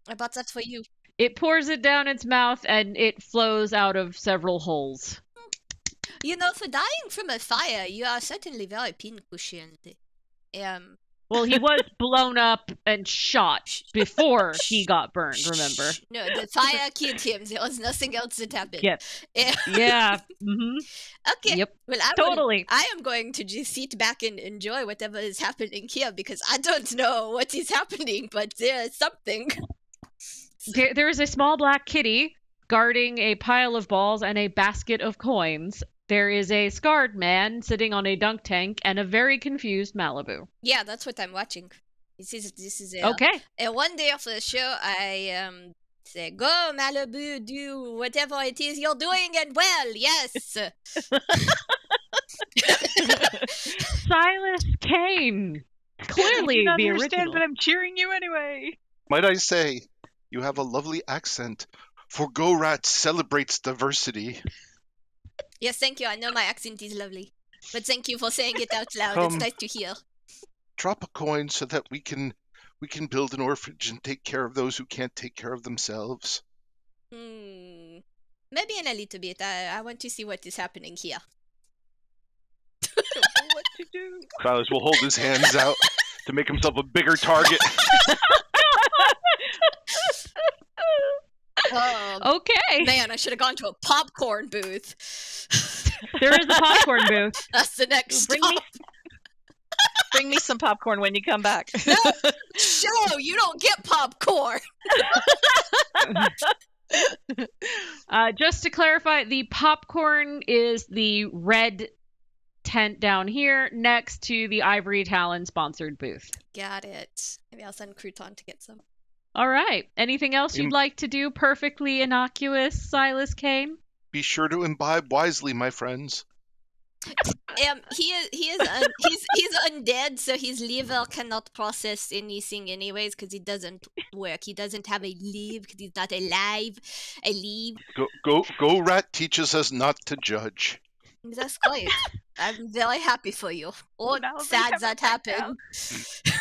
I bought that for you. It pours it down its mouth and it flows out of several holes. You know, for dying from a fire, you are certainly very pincushion. Well, he was blown up and shot before he got burned, remember? No, the fire killed him. There was nothing else that happened. Yep. Yeah. Mm-hmm. Okay. Yep. Well, Totally. I am going to just sit back and enjoy whatever is happening here because I don't know what is happening, but there is something. There is a small black kitty guarding a pile of balls and a basket of coins. There is a scarred man sitting on a dunk tank and a very confused Malibu. Yeah, that's what I'm watching. This is Okay. one day after the show, I say, "Go Malibu, do whatever it is you're doing, and well, yes." Silas Kane. Clearly You don't the understand, original. but I'm cheering you anyway. Might I say, you have a lovely accent, for Go-Rat celebrates diversity. Yes, thank you. I know my accent is lovely, but thank you for saying it out loud. It's nice to hear. Drop a coin so that we can build an orphanage and take care of those who can't take care of themselves. Maybe in a little bit. I want to see what is happening here. What to do? Silas will hold his hands out to make himself a bigger target. Okay. Man, I should have gone to a popcorn booth. There is a popcorn booth. That's the next Bring stop. me- Bring me some popcorn when you come back. No, show you don't get popcorn. Just to clarify, the popcorn is the red tent down here next to the Ivory Talon sponsored booth. Got it. Maybe I'll send Crouton to get some. All right. Anything else you'd like to do perfectly innocuous, Silas Kane? Be sure to imbibe wisely, my friends. He's undead, so his liver cannot process anything anyways because it doesn't work. He doesn't have a liver because he's not alive. Go Rat teaches us not to judge. That's great. I'm very happy for you. Or Now they sad have a that breakdown. happened.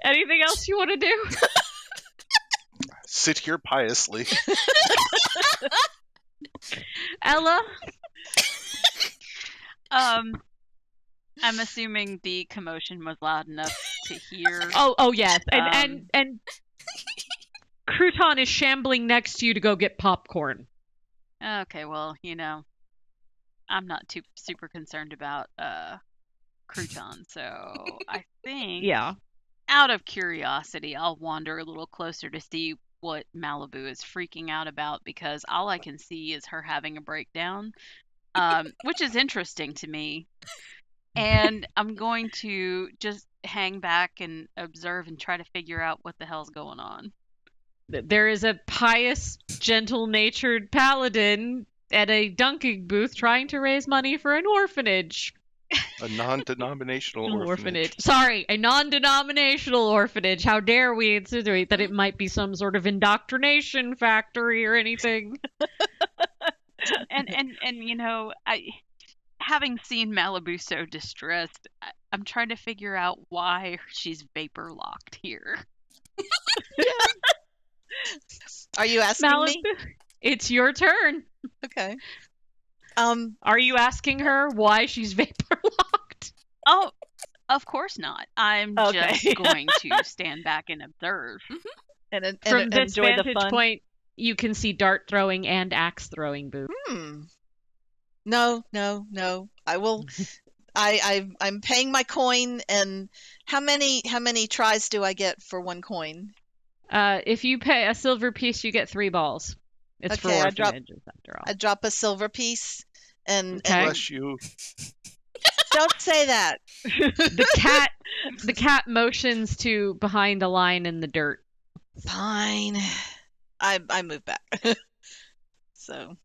Anything else you want to do? Sit here piously. Ella? I'm assuming the commotion was loud enough to hear. Oh yes. And Crouton is shambling next to you to go get popcorn. Okay, well, I'm not too super concerned about Crouton, so I think Yeah. out of curiosity, I'll wander a little closer to see what Malibu is freaking out about because all I can see is her having a breakdown, which is interesting to me. And I'm going to just hang back and observe and try to figure out what the hell's going on. There is a pious, gentle-natured paladin at a dunking booth trying to raise money for an orphanage. A non-denominational orphanage. Sorry, a non-denominational orphanage. How dare we insinuate that it might be some sort of indoctrination factory or anything? And having seen Malibu so distressed, I'm trying to figure out why she's vapor locked here. Are you asking Malibu, me? it's your turn. Okay. Are you asking her why she's vapor locked? Oh, of course not. I'm Okay. just going to stand back and observe. And From this enjoy the vantage fun. point, you can see dart throwing and axe throwing booth. No. I will. I'm paying my coin, and how many tries do I get for one coin? If you pay a silver piece, you get 3 balls. It's for Okay, I drop- orphanages, after all. I drop a silver piece, and Okay. Bless you. don't say that. The cat motions to behind a line in the dirt. Fine. I move back. So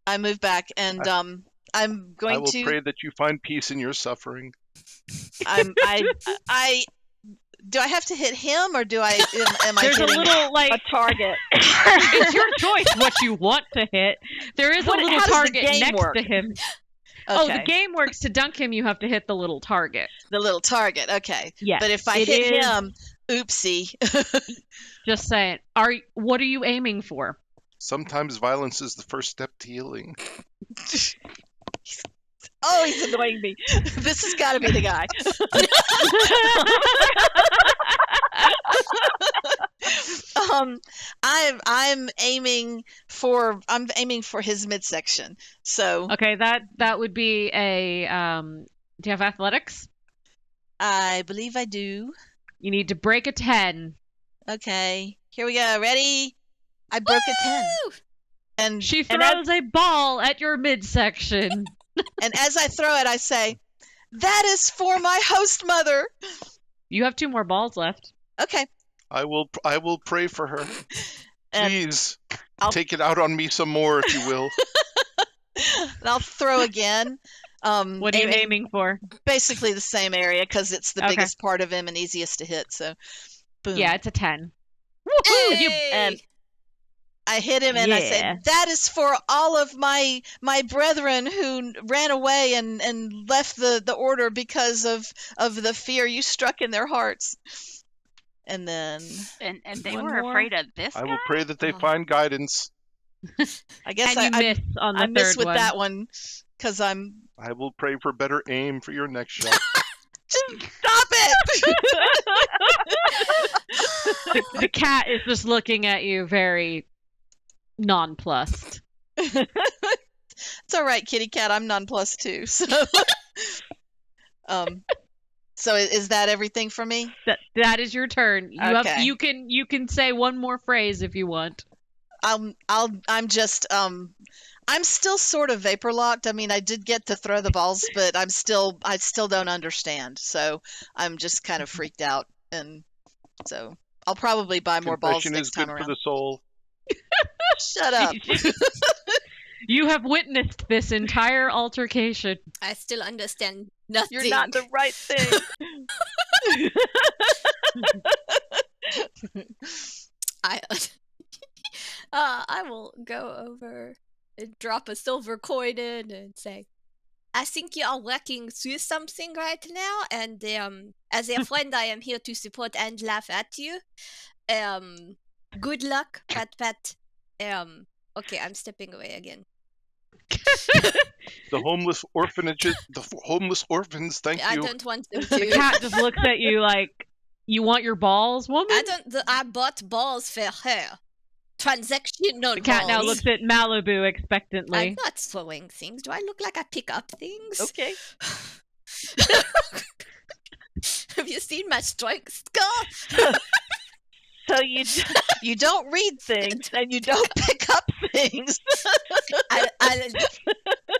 I move back, and I'm I going will to. pray that you find peace in your suffering. I do I have to hit him, or do I am I There's a hitting? little A target. it's your choice what you want to hit. There is a little how does the target game next work? to him. Okay. Oh, the game works to dunk him. You have to hit the little target. The little target. Okay. Yes, But if I it hit is- him, oopsie. Just saying. What are you aiming for? Sometimes violence is the first step to healing. Oh, he's annoying me. This has got to be the guy. I'm aiming for his midsection. So Okay, that would be a. Do you have athletics? I believe I do. You need to break a 10. Okay, here we go. Ready? I broke a 10. Woo! And She throws a ball at your midsection. and as I throw it, I say, "That is for my host mother." You have 2 more balls left. Okay. I will pray for her. And Please I'll- take it out on me some more, if you will. and I'll throw again. What are you aiming for? Basically the same area because it's the Okay. biggest part of him and easiest to hit. So, boom. Yeah, it's a 10. Hey! And I hit him and I Yeah. said, "That is for all of my brethren who ran away and left the order because of the fear you struck in their hearts." And then And they One were more. afraid of this I guy? will pray that they Oh. find guidance. I guess And you I miss on the I miss third with one. that one because I'm. I will pray for better aim for your next shot. Stop it! The cat is just looking at you very nonplussed. It's all right, kitty cat. I'm nonplussed too. So, so is that everything for me? That is your turn. Okay. You can say one more phrase if you want. I'm still sort of vapor locked. I mean, I did get to throw the balls, but I still don't understand. So I'm just kind of freaked out, and so I'll probably buy more balls Confession next is good time for around. the soul. Shut up. You have witnessed this entire altercation. I still understand nothing. You're not the right thing. I will go over and drop a silver coin in and say, I think you are working through something right now, and as a friend, I am here to support and laugh at you. Good luck, Pat Pat. Okay, I'm stepping away again. The homeless orphanages, homeless orphans, thank I you. don't want them The to. cat just looks at you like, you want your balls, woman? I bought balls for her. Transactional The cat now balls. looks at Malibu expectantly. I'm not throwing things. Do I look like I pick up things? Okay. Have you seen my strength score? So You don't read things and you don't pick up things. I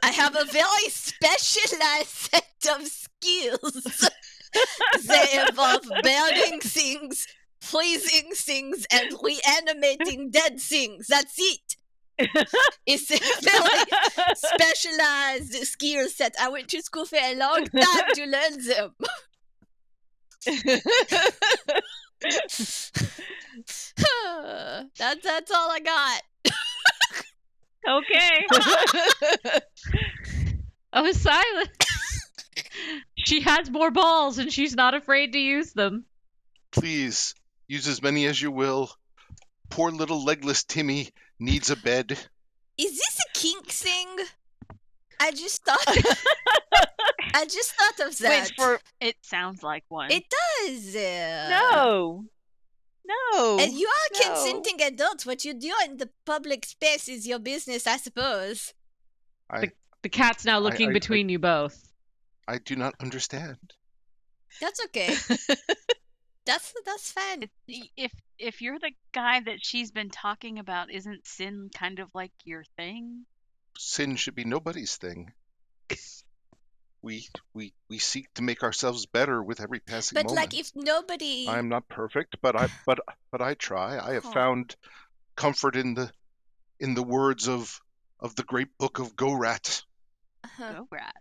have a very specialized set of skills. They involve burning things, freezing things, and reanimating dead things. That's it. It's a very specialized skill set. I went to school for a long time to learn them. That's all I got. okay. Oh, Silas. She has more balls and she's not afraid to use them. Please, use as many as you will. Poor little legless Timmy needs a bed. Is this a kink thing? I just thought of that. It sounds like one. It does. No. And you are No. consenting adults. What you do in the public space is your business, I suppose. The cat's now looking between you both. I do not understand. That's okay. That's fine. If you're the guy that she's been talking about, isn't sin kind of like your thing? Sin should be nobody's thing. We seek to make ourselves better with every passing But moment. like, if nobody, I am not perfect, but I try. I have Oh. found comfort in the words of the great book of Go-Rat. Go rat.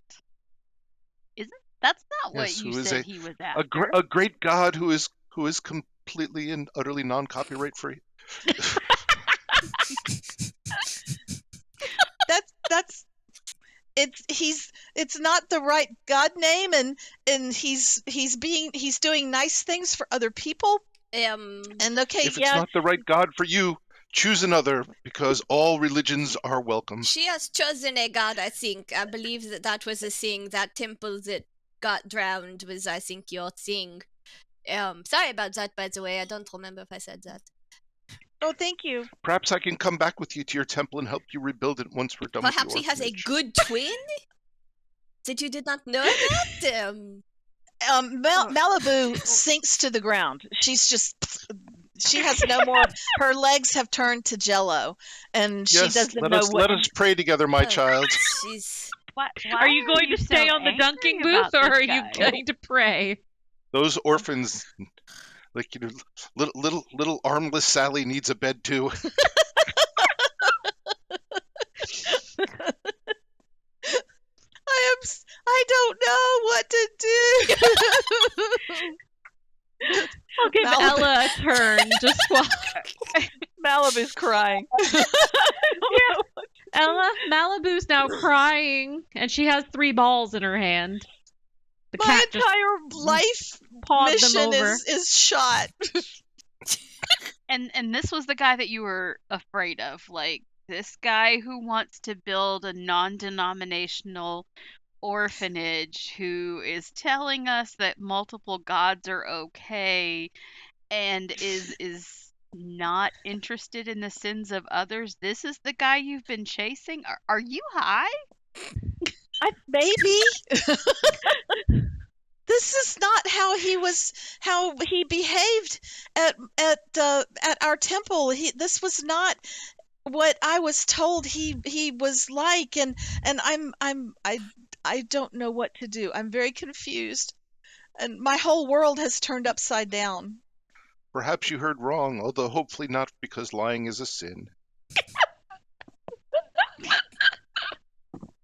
That's not what Yes, you who is said he was after. A great god who is completely and utterly non-copyright free. It's not the right god name, and he's doing nice things for other people. And okay, If it's not the right god for you, choose another, because all religions are welcome. she has chosen a god, I think. I believe that was a thing. That temple that got drowned was, I think, your thing. Sorry about that, by the way. I don't remember if I said that. Oh, thank you. Perhaps I can come back with you to your temple and help you rebuild it once we're done Perhaps with he the has a orphanage. good twin? That you did not know that? Malibu sinks to the ground. She has no more. Her legs have turned to jello, and she Yes, doesn't let know us what. let us pray together, my Oh, child. Jeez. Why Are you going to so stay on the angry dunking about booth, or this are you guy? going to pray? Those orphans, like, little armless Sally needs a bed too. I don't know what to do. I'll give Malibu. Ella a turn just while Malibu's crying. Malibu's now crying, and she has 3 balls in her hand. The My cat just entire life pawed them mission over. is shot. And this was the guy that you were afraid of, like this guy who wants to build a non-denominational orphanage, who is telling us that multiple gods are okay, and is not interested in the sins of others. This is the guy you've been chasing? Are you high? Maybe. This is not how he behaved at our temple. This was not what I was told he was like, and I don't know what to do. I'm very confused, and my whole world has turned upside down. Perhaps you heard wrong, although hopefully not, because lying is a sin.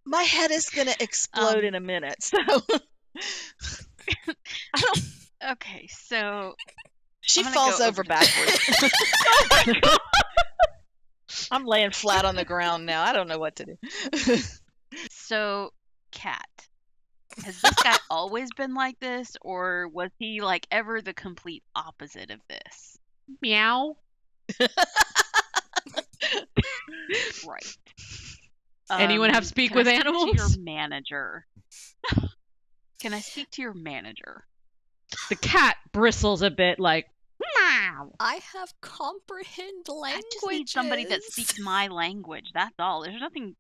My head is gonna Explode in a minute. So I don't. Okay, so She I'm gonna falls go over over to- backwards. Oh my god. I'm laying flat on the ground now. I don't know what to do. So, Cat, has this guy always been like this, or was he like ever the complete opposite of this? Meow. Right. Anyone have speak can with I speak to animals? your manager? Can I speak to your manager? The cat bristles a bit like, meow. I have comprehend I languages. just need somebody that speaks my language. That's all. There's nothing.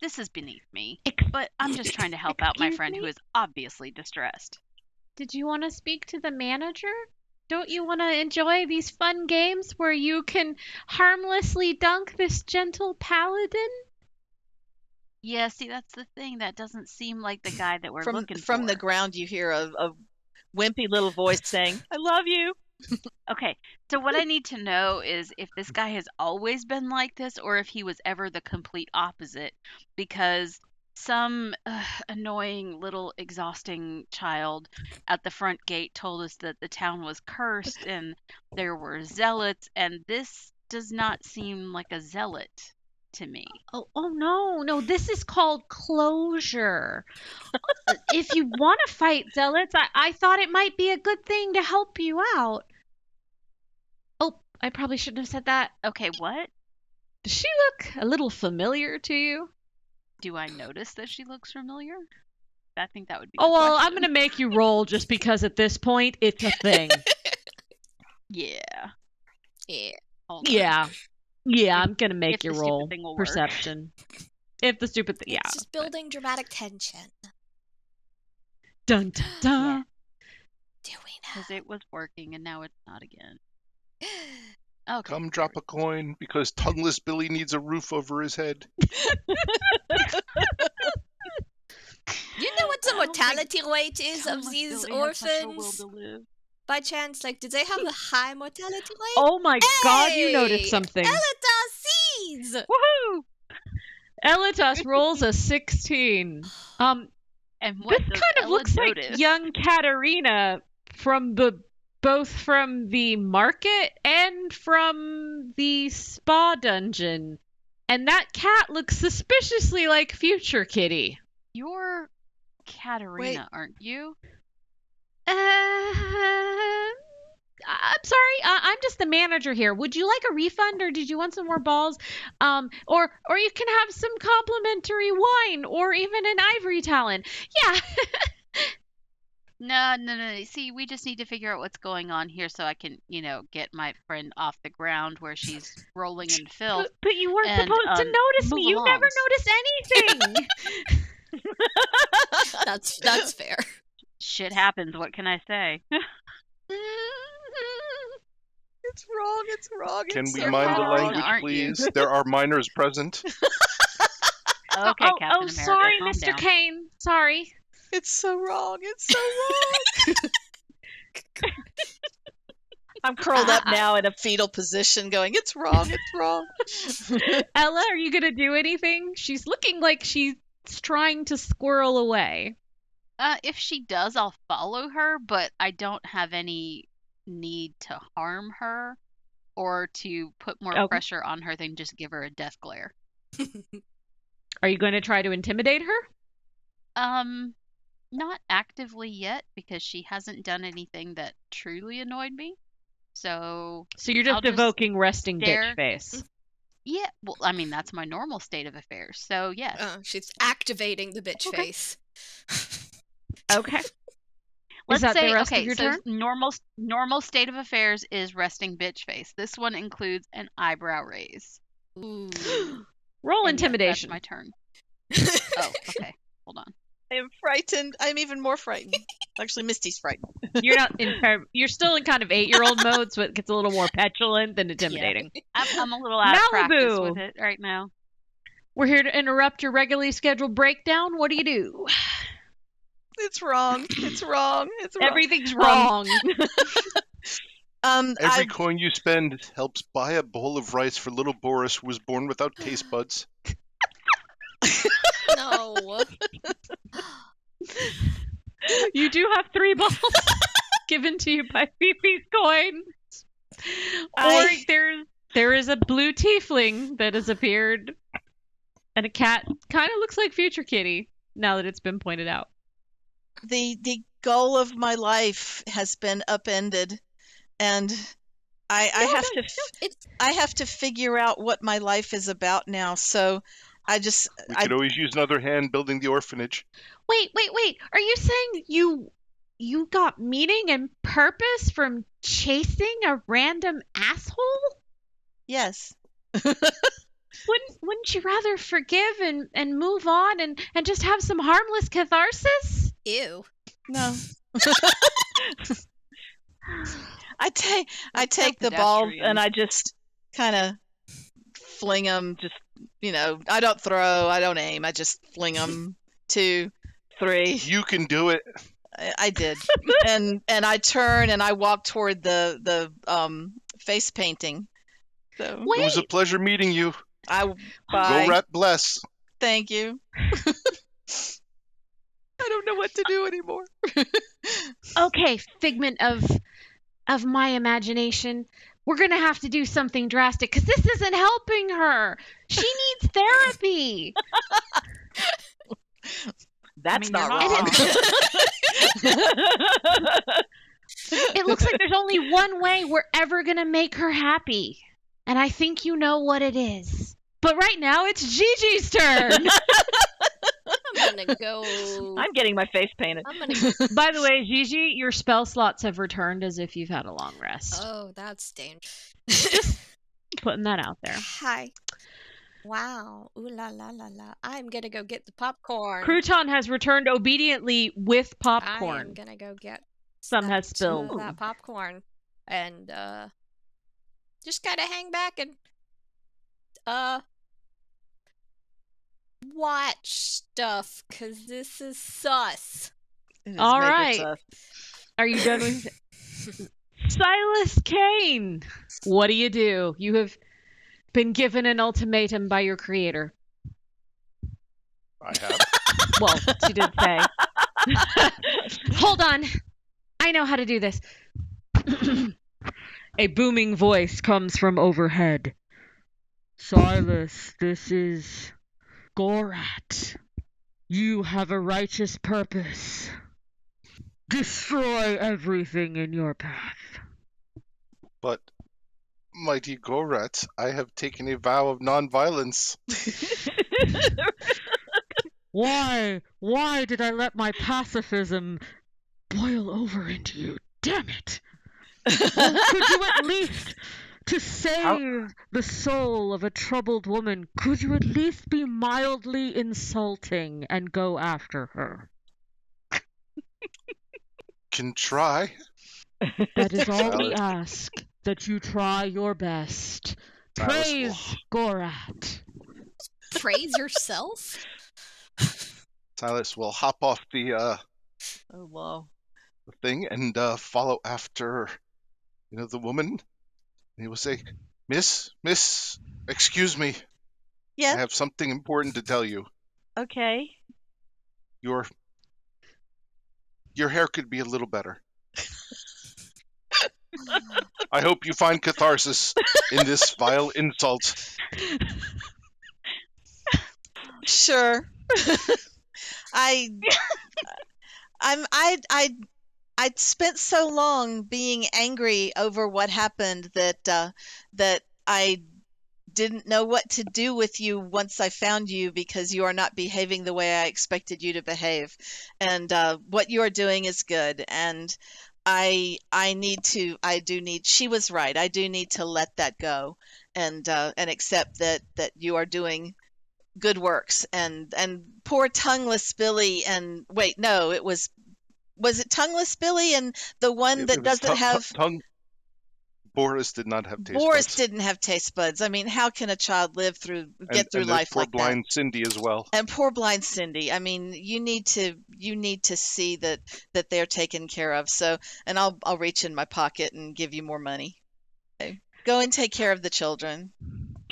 This is beneath me. But I'm just trying to help out my Excuse friend me? who is obviously distressed. Did you want to speak to the manager? Don't you want to enjoy these fun games where you can harmlessly dunk this gentle paladin? Yeah, see, that's the thing. That doesn't seem like the guy that we're from looking from for. the ground, you hear a wimpy little voice saying, I love you. Okay, so what I need to know is if this guy has always been like this or if he was ever the complete opposite, because some annoying little exhausting child at the front gate told us that the town was cursed and there were zealots, and this does not seem like a zealot to me. Oh no, this is called closure. If you want to fight zealots, I thought it might be a good thing to help you out. Oh, I probably shouldn't have said that. Okay, what? Does she look a little familiar to you? Do I notice that she looks familiar? I think that would be Oh, the well, I'm question. going to make you roll just because at this point it's a thing. Yeah. Yeah. Hold on. Yeah, I'm going to make if you the stupid roll thing will work. perception. If the stupid thing, yeah. It's just building dramatic tension. Dun, dun, dun. Yeah. Do we Because know? it was working and now it's not again. Okay. Come drop a coin because tongueless Billy needs a roof over his head. You know what the I don't think mortality rate is of Thomas these Billy has much of a will orphans? to live. By chance, like, do they have a high mortality rate? Oh my god, you noticed Hey! something. Eletar seeds! Woohoo! Elitas rolls a 16. And what This does kind of Ella looks notice? like young Katarina from both from the market and from the spa dungeon. And that cat looks suspiciously like future Kitty. You're Katarina, aren't you? I'm sorry. I'm just the manager here. Would you like a refund, or did you want some more balls? Or you can have some complimentary wine, or even an ivory talon. Yeah. No. See, we just need to figure out what's going on here so I can, get my friend off the ground where she's rolling in filth. But you weren't and, supposed to notice me. move You never along. notice anything. That's fair. Shit happens. What can I say? "It's wrong. It's wrong. Can it's we so mind the wrong." language, Aren't you? please? There are minors present. Okay, Captain America, sorry, calm Mr. down. Kane. Sorry. It's so wrong. It's so wrong." I'm curled up now in a Fetal position, going, "It's wrong. It's wrong." Ella, are you gonna do anything? She's looking like she's trying to squirrel away. If she does, I'll follow her, but I don't have any need to harm her or to put more Okay. pressure on her than just give her a death glare. Are you going to try to intimidate her? Not actively yet because she hasn't done anything that truly annoyed me. So So you're I'll just just evoking resting stare. bitch face. yeah, well, I mean that's my normal state of affairs. So yes. She's activating the bitch Okay. face. Okay. Let's that the say rest of okay, your so turn? normal state of affairs is resting bitch face. This one includes an eyebrow raise. Ooh. Roll And yes, intimidation. that's my turn. Oh, okay. Hold on. I am frightened. I'm even more frightened. Actually, Misty's frightened. You're not you're still in kind of 8-year-old mode, so it gets a little more petulant than intimidating. I'm a little out of practice Malibu. with it right now. We're here to interrupt your regularly scheduled breakdown. What do you do? It's wrong. It's wrong. It's wrong. Everything's wrong. Every coin you spend helps buy a bowl of rice for little Boris, who was born without taste buds. No. You do have 3 balls given to you by Fifi's coin. Or there is a blue tiefling that has appeared, and a cat kind of looks like Future Kitty now that it's been pointed out. The goal of my life has been upended, and I have to figure out what my life is about now. So We could always use another hand building the orphanage. Wait. Are you saying you got meaning and purpose from chasing a random asshole? yes. Wouldn't you rather forgive and move on and just have some harmless catharsis? Ew. No. I take So the balls pedestrian. and I just kind of fling them. Just I don't throw, I don't aim. I just fling them. 2, 3. You can do it. I did, and I turn and I walk toward the face painting. So Wait, It was a pleasure meeting you. bye. Go rat bless. Thank you. I don't know what to do anymore. okay, figment of my imagination. We're gonna have to do something drastic because this isn't helping her. She needs therapy. That's you're not not wrong. It looks like there's only one way we're ever gonna make her happy, and I think you know what it is. But right now, it's Gigi's turn. I'm gonna go. I'm getting my face painted. I'm gonna. By the way, Gigi, your spell slots have returned as if you've had a long rest. Oh, that's dangerous. Putting that out there. Hi. Wow. Ooh la la la la. I'm gonna go get the popcorn. Crouton has returned obediently with I am popcorn. gonna go get Some has some spilled. of that popcorn and just gotta hang back and watch stuff because this is sus. It is All major right. sus. Are you done with Silas Kane? What do? You have been given an ultimatum by your creator. I have. Well, she did say. Hold on. I know how to do this. A booming voice comes from overhead. Silas, this is Gorat. You have a righteous purpose. Destroy everything in your path. But, mighty Gorat, I have taken a vow of non-violence. Why? Why did I let my pacifism boil over into you? Damn it! Well, could you at least, to save the soul of a troubled woman, could you at least be mildly insulting and go after her? Can try. That is all we Silas. ask, that you try your best. Silas Praise Gorat. Praise yourself. Silas will hop off the Oh wow. thing and follow after, the woman. And he will say, Miss, excuse me. I Yeah. have something important to tell you. Okay. Your hair could be a little better. I hope you find catharsis in this vile insult. Sure. I spent so long being angry over what happened that I didn't know what to do with you once I found you because you are not behaving the way I expected you to behave. And what you are doing is good. And she was right. I do need to let that go and accept that you are doing good works. And poor tongueless Billy, and wait, no, was it tongueless Billy and the one that doesn't have Boris did not have taste Boris buds. didn't have taste buds. I mean, how can a child get through And life poor like blind that? Cindy as well. And poor blind Cindy. I mean, you need to see that they're taken care of. So, and I'll reach in my pocket and give you more money. Okay. Go and take care of the children.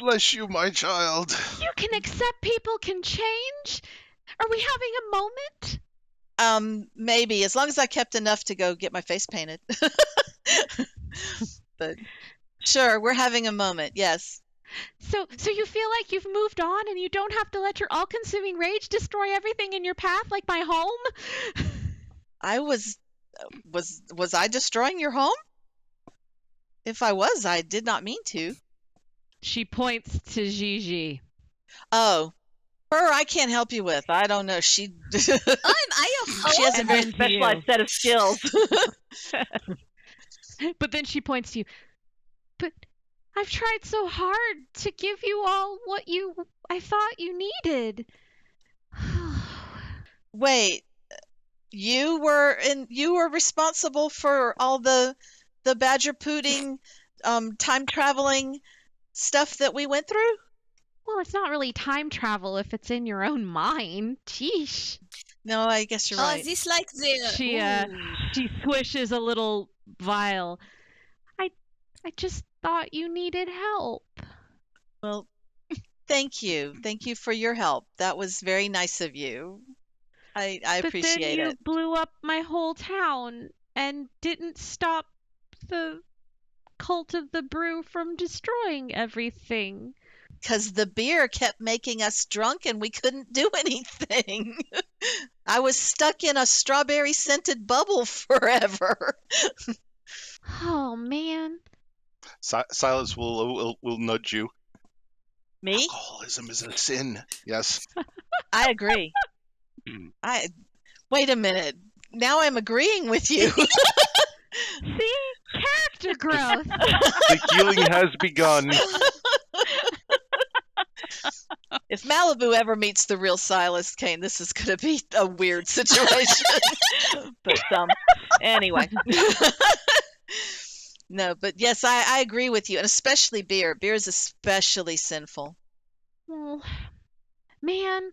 Bless you, my child. You can accept people can change? Are we having a moment? Maybe, as long as I kept enough to go get my face painted. But sure, we're having a moment, yes. So you feel like you've moved on and you don't have to let your all-consuming rage destroy everything in your path like my home? I was I destroying your home? If I was, I did not mean to. She points to Gigi. Oh, her I can't help you with. I don't know. She I a hoe? she has a A very very specialized set of skills. But then she points to you. But I've tried so hard to give you all what I thought you needed. Wait. You were responsible for all the badger pooting, time traveling stuff that we went through? Well, it's not really time travel if it's in your own mind. Sheesh. No, I guess you're Oh, right. is this like the... She swishes a little vial. I just thought you needed help. Well, thank you. Thank you for your help. That was very nice of you. I But then appreciate you it. blew up my whole town and didn't stop the cult of the brew from destroying everything. Because the beer kept making us drunk and we couldn't do anything. I was stuck in a strawberry scented bubble forever. Oh, man. Silas will nudge you. Me? Alcoholism is a sin. Yes. I agree. Wait a minute. Now I'm agreeing with you. See? Character growth. The healing has begun. If Malibu ever meets the real Silas Kane, this is going to be a weird situation. But anyway. No, but yes, I agree with you, and especially beer. Beer is especially sinful. Well, man,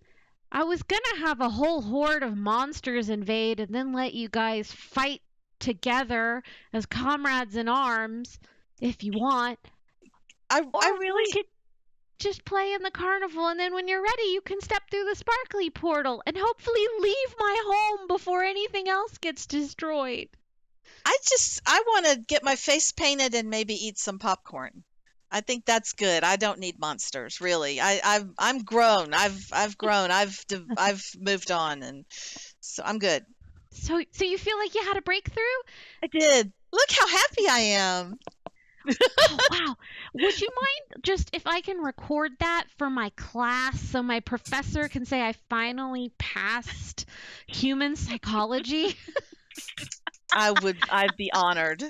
I was gonna have a whole horde of monsters invade and then let you guys fight together as comrades in arms, if you want. I We could just play in the carnival, and then when you're ready, you can step through the sparkly portal and hopefully leave my home before anything else gets destroyed. I want to get my face painted and maybe eat some popcorn. I think that's good. I don't need monsters, really. I'm grown. I've grown. I've moved on, and so I'm good. So you feel like you had a breakthrough? I did. Look how happy I am. Oh, wow. Would you mind just if I can record that for my class so my professor can say I finally passed human psychology? I'd be honored.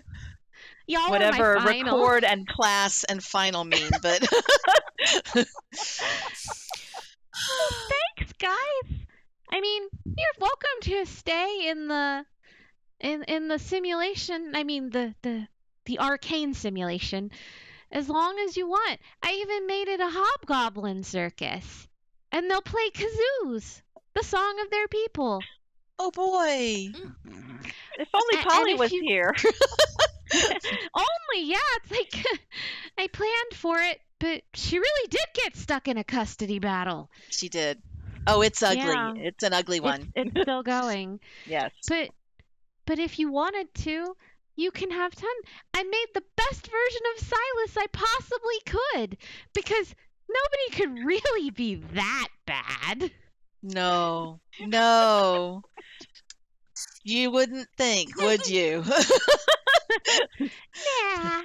Y'all Whatever are my final. record and Class and final mean, but Thanks, guys. I mean, you're welcome to stay in the simulation. I mean, the arcane simulation, as long as you want. I even made it a hobgoblin circus, and they'll play kazoos, the song of their people. oh boy. if only And Polly if was you- here. Only, yeah, it's like I planned for it, but she really did get stuck in a custody battle. She did. Oh, it's ugly. Yeah. It's an ugly one. It's still going. Yes. But if you wanted to, you can have fun. I made the best version of Silas I possibly could, because nobody could really be that bad. No. You wouldn't think, would you? Yeah.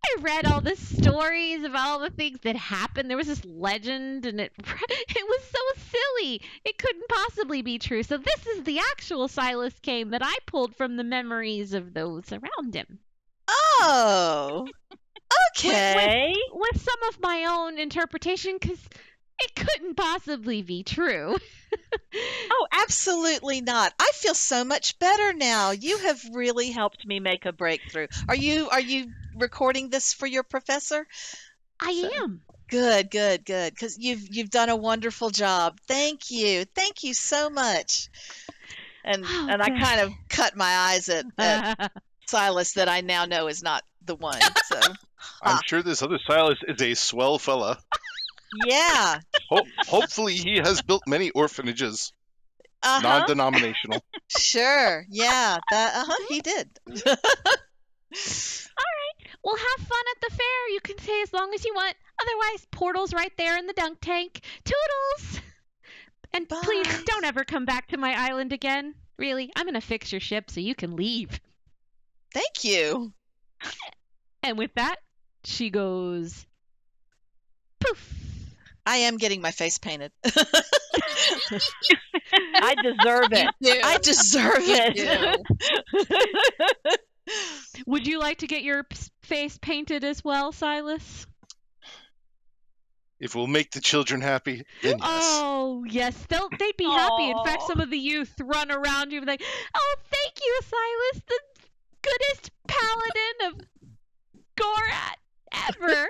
I read all the stories about all the things that happened. There was this legend, and it was so silly. It couldn't possibly be true. So this is the actual Silas Kane that I pulled from the memories of those around him. Oh. Okay. With some of my own interpretation, because it couldn't possibly be true. Oh, absolutely not. I feel so much better now. You have really helped me make a breakthrough. Are you recording this for your professor? I am. Good. Because you've done a wonderful job. Thank you so much. And Oh, I good. kind of cut my eyes at Silas that I now know is not the one. So I'm sure this other Silas is a swell fella. Yeah. Hopefully he has built many orphanages, non-denominational. Sure. Yeah. He did. Well, have fun at the fair. You can stay as long as you want. Otherwise, portal's right there in the dunk tank. Toodles! And please Bye. don't ever come back to my island again. Really, I'm going to fix your ship so you can leave. Thank you. And with that, she goes poof. I am getting my face painted. I deserve it. I deserve it. Would you like to get your face painted as well, Silas? If we'll make the children happy, then yes. Oh, yes. They'd be happy. In fact, some of the youth run around you and be like, oh, thank you, Silas, the goodest paladin of Gorat ever.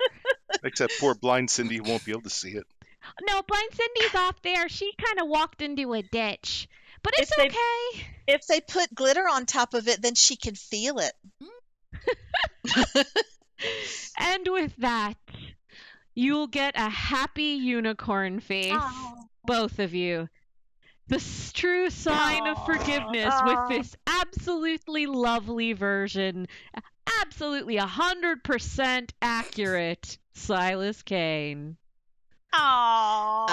Except poor blind Cindy won't be able to see it. No, blind Cindy's off there. She kind of walked into a ditch. But it's okay. If they put glitter on top of it, then she can feel it. And with that, you'll get a happy unicorn face, both of you. The true sign of forgiveness with this absolutely lovely version. Absolutely 100% accurate Silas Kane. Aww.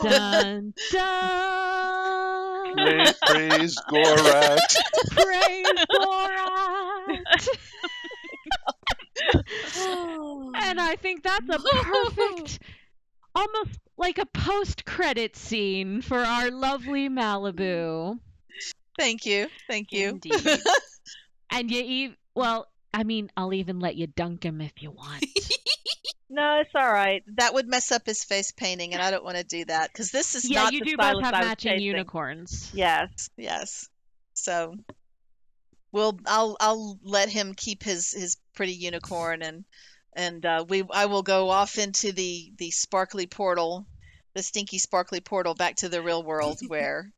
Dun, dun. Praise Gorat. Praise Gorat. And I think that's a perfect, almost like a post-credit scene for our lovely Malibu. Thank you. Thank you. Indeed. And I'll even let you dunk him if you want. No, it's all right. That would mess up his face painting, and I don't want to do that because this is Yeah, not you the do both Silas have I was matching chasing. unicorns. Yes. Yes. So I'll let him keep his pretty unicorn, and I will go off into the sparkly portal, the stinky sparkly portal back to the real world where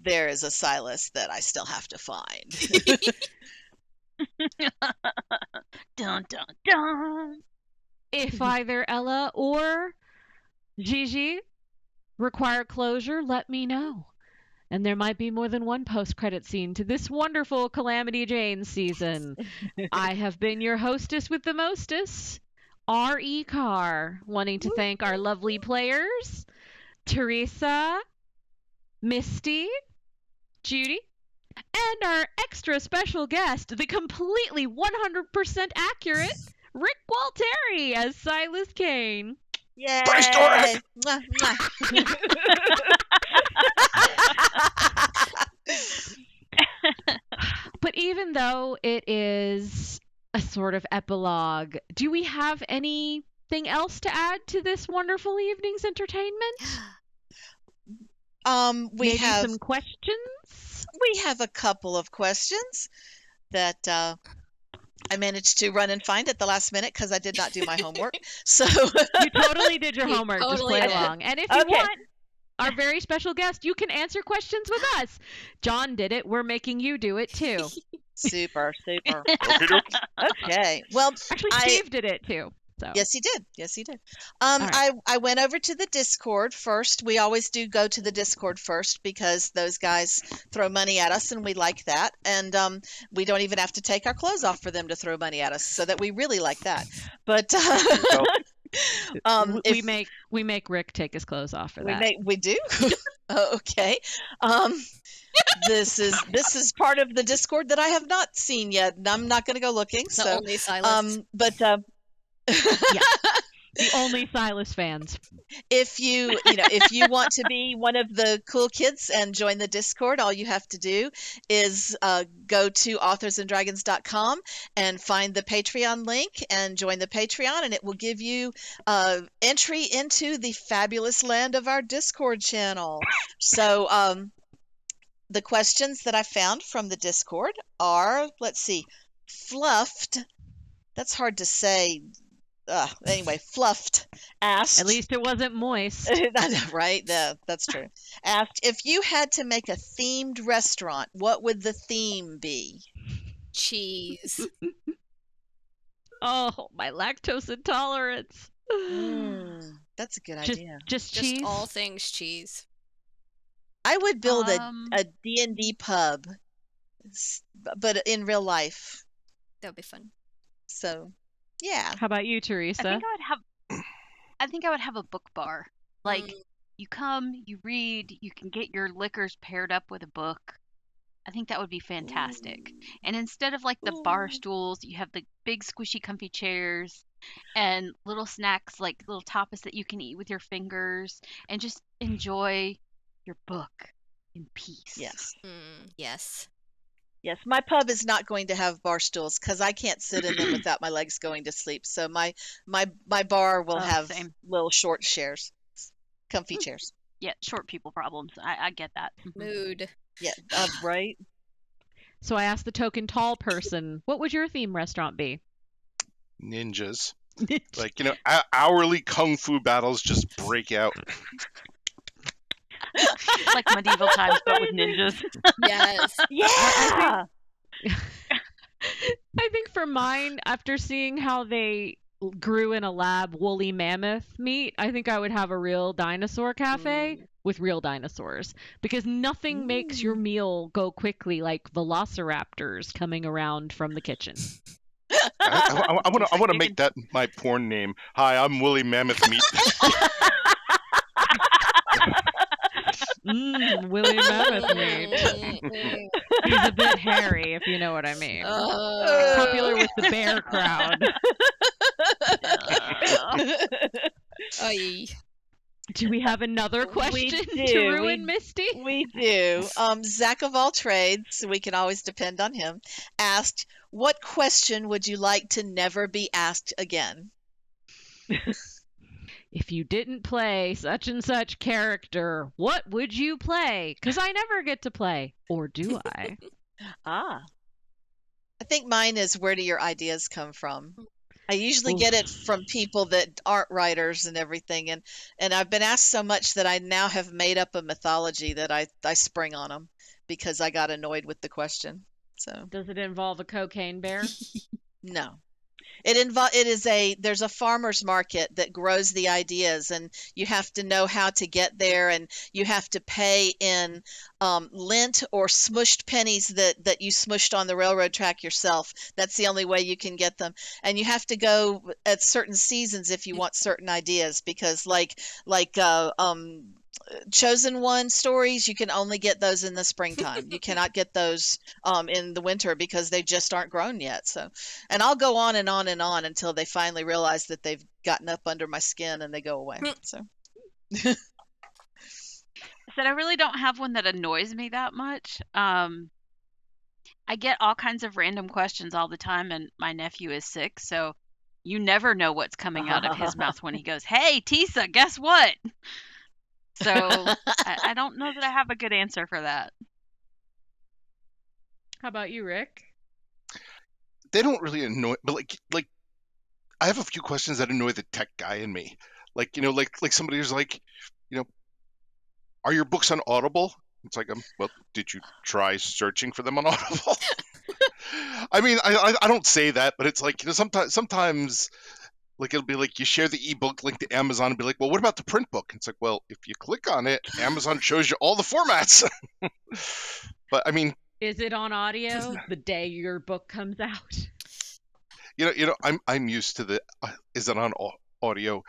there is a Silas that I still have to find. Dun dun dun. If either Ella or Gigi require closure, let me know. And there might be more than one post-credit scene to this wonderful Calamity Jane season. I have been your hostess with the mostess, R.E. Carr, wanting to thank our lovely players, Teresa, Misty, Judy, and our extra special guest, the completely 100% accurate Rick Gualteri as Silas Kane. Yay! Praise Gorat! Mwah, mwah. But even though it is a sort of epilogue, do we have anything else to add to this wonderful evening's entertainment? We Maybe have some questions? we have a couple of questions that I managed to run and find at the last minute because I did not do my homework. So You totally did your You homework. Just totally play did. along. And if you Okay. want, our very special guest, you can answer questions with us. John did it. We're making you do it too. super. Okey-doke. Okay. Well, Actually, Steve did it too. So. yes, he did. Yes, he did. right. I went over to the Discord first. We always do go to the Discord first because those guys throw money at us, and we like that. And we don't even have to take our clothes off for them to throw money at us, so that we really like that. But We make Rick take his clothes off for that. we do. Oh, okay. This is part of the Discord that I have not seen yet, and I'm not going to go looking. The So, only Silas. The only Silas fans. if you want to be one of the cool kids and join the Discord, all you have to do is go to authorsanddragons.com and find the Patreon link and join the Patreon, and it will give you entry into the fabulous land of our Discord channel. So the questions that I found from the Discord are, let's see, fluffed. That's hard to say. Anyway, Fluffed asked. At least it wasn't moist. I know, right? Yeah, that's true. Asked, if you had to make a themed restaurant, what would the theme be? Cheese. Oh, my lactose intolerance. That's a good Just idea. just Just cheese. all things cheese. I would build a Um, D&D pub, but in real life. That would be fun. So, yeah. How about you, I Teresa? think I would have a book bar. Like, Mm. you come, you read, you can get your liquors paired up with a book. I think that would be fantastic. And instead of like the bar stools, you have the big squishy comfy chairs and little snacks like little tapas that you can eat with your fingers and just enjoy your book in peace. Yes. Yes. Yes, my pub is not going to have bar stools because I can't sit in them without my legs going to sleep. So my bar will Oh, have same. little short chairs, comfy chairs. Yeah, short people problems. I get that. Mhm. Mood. Yeah, right. So I asked the token tall person, what would your theme restaurant be? Ninjas. Like, hourly kung fu battles just break out. Like medieval times, but with ninjas. Yes. Yeah. I think for mine, after seeing how they grew in a lab woolly mammoth meat, I think I would have a real dinosaur cafe with real dinosaurs because nothing makes your meal go quickly like velociraptors coming around from the kitchen. I want to make that my porn name. Hi, I'm Woolly Mammoth Meat. Woolly mammoth meat. He's a bit hairy, if you know what I mean. Popular with the bear crowd. Oy. Do we have another question to do. ruin Misty? We do. Zach of all trades, we can always depend on him, asked, what question would you like to never be asked again? If you didn't play such and such character, what would you play? Because I never get to play. Or do I? I think mine is, where do your ideas come from? I usually get it from people that aren't writers and everything, and I've been asked so much that I now have made up a mythology that I spring on them because I got annoyed with the question. So Does it involve a cocaine bear? no. There's a farmer's market that grows the ideas, and you have to know how to get there, and you have to pay in lint or smushed pennies that you smushed on the railroad track yourself. That's the only way you can get them, and you have to go at certain seasons if you want certain ideas, because like chosen one stories, you can only get those in the springtime. You cannot get those in the winter because they just aren't grown yet. So, and I'll go on and on and on until they finally realize that they've gotten up under my skin and they go away. So I said I really don't have one that annoys me that much. I get all kinds of random questions all the time, and my nephew is 6, so you never know what's coming out of his mouth when he goes, "Hey, Tisa, guess what?" So I don't know that I have a good answer for that. How about you, Rick? They don't really annoy, but like I have a few questions that annoy the tech guy in me. Like, like somebody who's like, are your books on Audible? It's like, well, did you try searching for them on Audible? I mean, I don't say that, but it's like, sometimes like it'll be like you share the ebook link to Amazon and be like, well, what about the print book? It's like, well, if you click on it, Amazon shows you all the formats. But I mean, is it on audio the day your book comes out? I'm used to the is it on audio?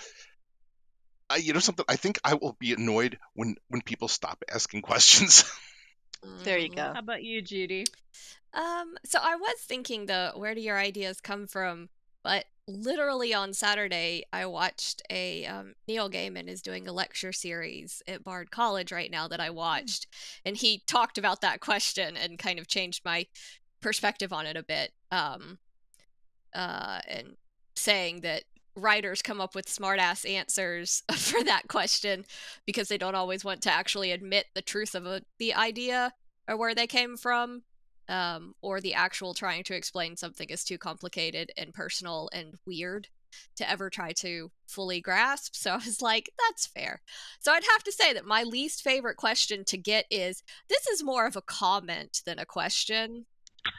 Something, I think I will be annoyed when people stop asking questions. there you go. How about you, Judy? So I was thinking where do your ideas come from? But literally on Saturday, I watched Neil Gaiman is doing a lecture series at Bard College right now that I watched, and he talked about that question and kind of changed my perspective on it a bit. And saying that writers come up with smart-ass answers for that question because they don't always want to actually admit the truth of the idea or where they came from, or the actual trying to explain something is too complicated and personal and weird to ever try to fully grasp. So I was like, that's fair. So I'd have to say that my least favorite question to get is, this is more of a comment than a question.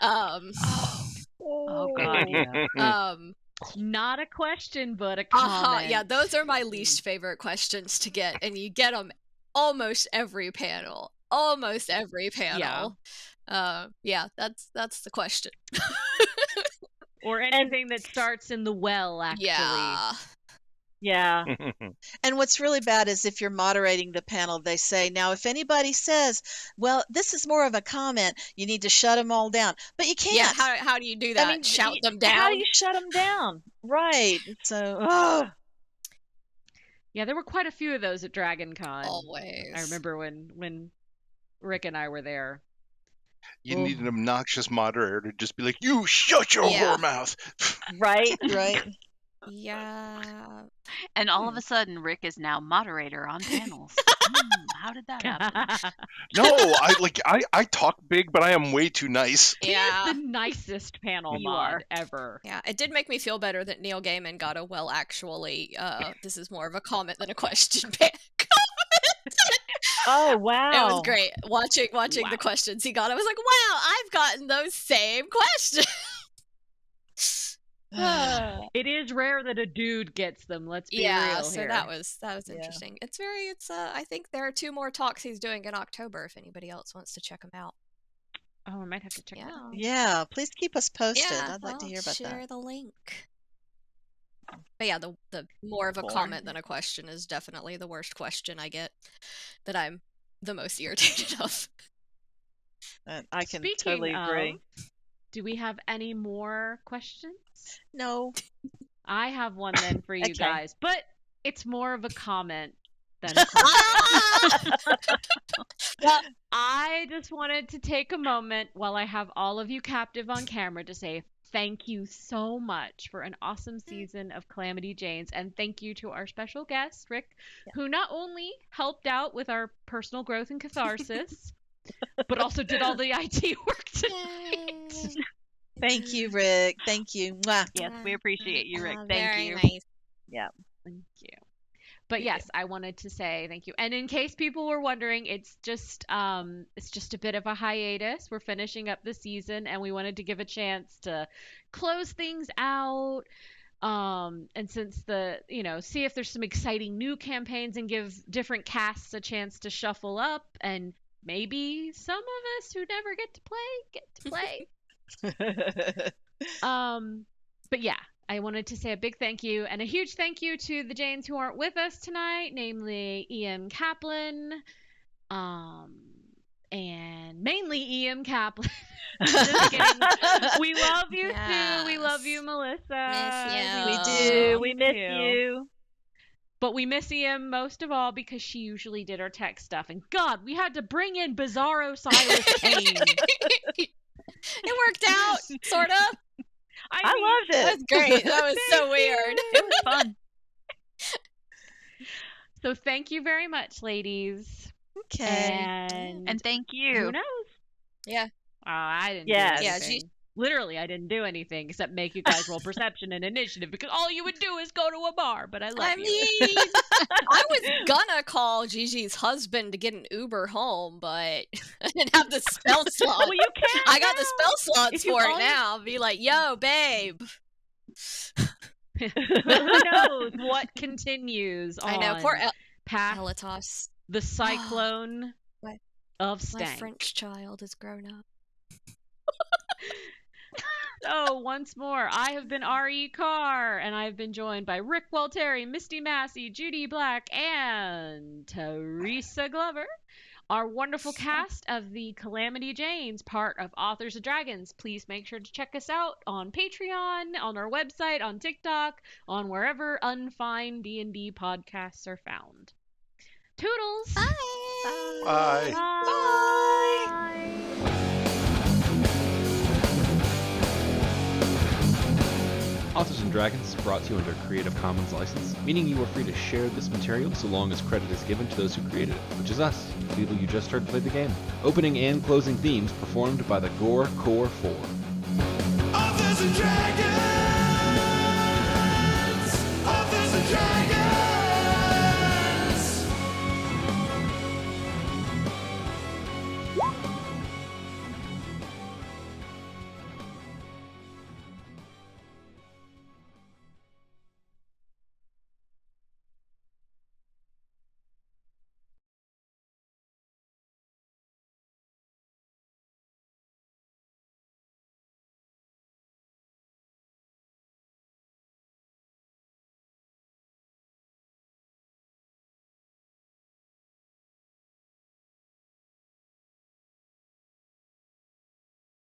Oh God. Yeah. Not a question, but a comment. Yeah, those are my least favorite questions to get, and you get them almost every panel. Almost every panel. Yeah, that's the question. Or anything that starts in the well, actually. Yeah. And what's really bad is if you're moderating the panel, they say, now, if anybody says, well, this is more of a comment, you need to shut them all down. But you can't. Yeah, how do you do that? I mean, Shout them down? How do you shut them down? Right. So, ugh. Yeah, there were quite a few of those at Dragon Con. Always. I remember when Rick and I were there. You need an obnoxious moderator to just be like, you shut your whore mouth. Right. Yeah. And all of a sudden, Rick is now moderator on panels. How did that happen? No, I talk big, but I am way too nice. He is the nicest panel mod ever. Yeah, it did make me feel better that Neil Gaiman got a well, actually, this is more of a comment than a question back. Oh, wow. It was great watching the questions he got. I was like, wow, I've gotten those same questions. It is rare that a dude gets them. Let's be real so here. that was interesting. It's I think there are 2 more talks he's doing in October if anybody else wants to check them out. Oh, I might have to check that out. Yeah, please keep us posted. Yeah, I'd like to hear about that. Share the link. But yeah, the more of a comment than a question is definitely the worst question I get that I'm the most irritated of. I can Speaking totally agree. Do we have any more questions? No. I have one then for you Okay. guys, but it's more of a comment than a question. Well, I just wanted to take a moment while I have all of you captive on camera to say thank you so much for an awesome season of Calamity Janes, and thank you to our special guest, Rick, who not only helped out with our personal growth and catharsis, but also did all the IT work tonight. Thank you, Rick. Thank you. Mwah. Yes, we appreciate you, Rick. Thank Very you. nice. Yeah. Thank you. But yes, I wanted to say thank you. And in case people were wondering, it's just a bit of a hiatus. We're finishing up the season and we wanted to give a chance to close things out. And since see if there's some exciting new campaigns and give different casts a chance to shuffle up, and maybe some of us who never get to play. But yeah, I wanted to say a big thank you and a huge thank you to the Janes who aren't with us tonight, namely E.M. Kaplan, and mainly E.M. Kaplan. Just kidding. We love you too. We love you, Melissa. Miss We do. We miss you. But we miss E.M. most of all because she usually did our tech stuff. And God, we had to bring in Bizarro Silas Kane. It worked out, sort of. I loved it. That was great. That was so weird. It was fun. So thank you very much, ladies. Okay. And thank Who you. knows? Yeah. I didn't Yes. do Yeah, anything. Literally, I didn't do anything except make you guys roll perception and initiative because all you would do is go to a bar. But I love I you. mean, I was gonna call Gigi's husband to get an Uber home, but I didn't have the spell slot. Well, you can. I got the spell slots If you for it call- now. Be like, yo, babe. Who knows what continues on I know, poor past Elitos. the cyclone My- of My stank. French child has grown up. So, once more, I have been R.E. Carr, and I've been joined by Rick Walteri, Misty Massey, Judy Black, and Teresa Glover, our wonderful cast of the Calamity Janes, part of Authors of Dragons. Please make sure to check us out on Patreon, on our website, on TikTok, on wherever unfine D&D podcasts are found. Toodles! Bye. Bye. Bye! Authors and Dragons is brought to you under a Creative Commons license, meaning you are free to share this material so long as credit is given to those who created it, which is us, the people you just heard play the game. Opening and closing themes performed by the Gore Core 4.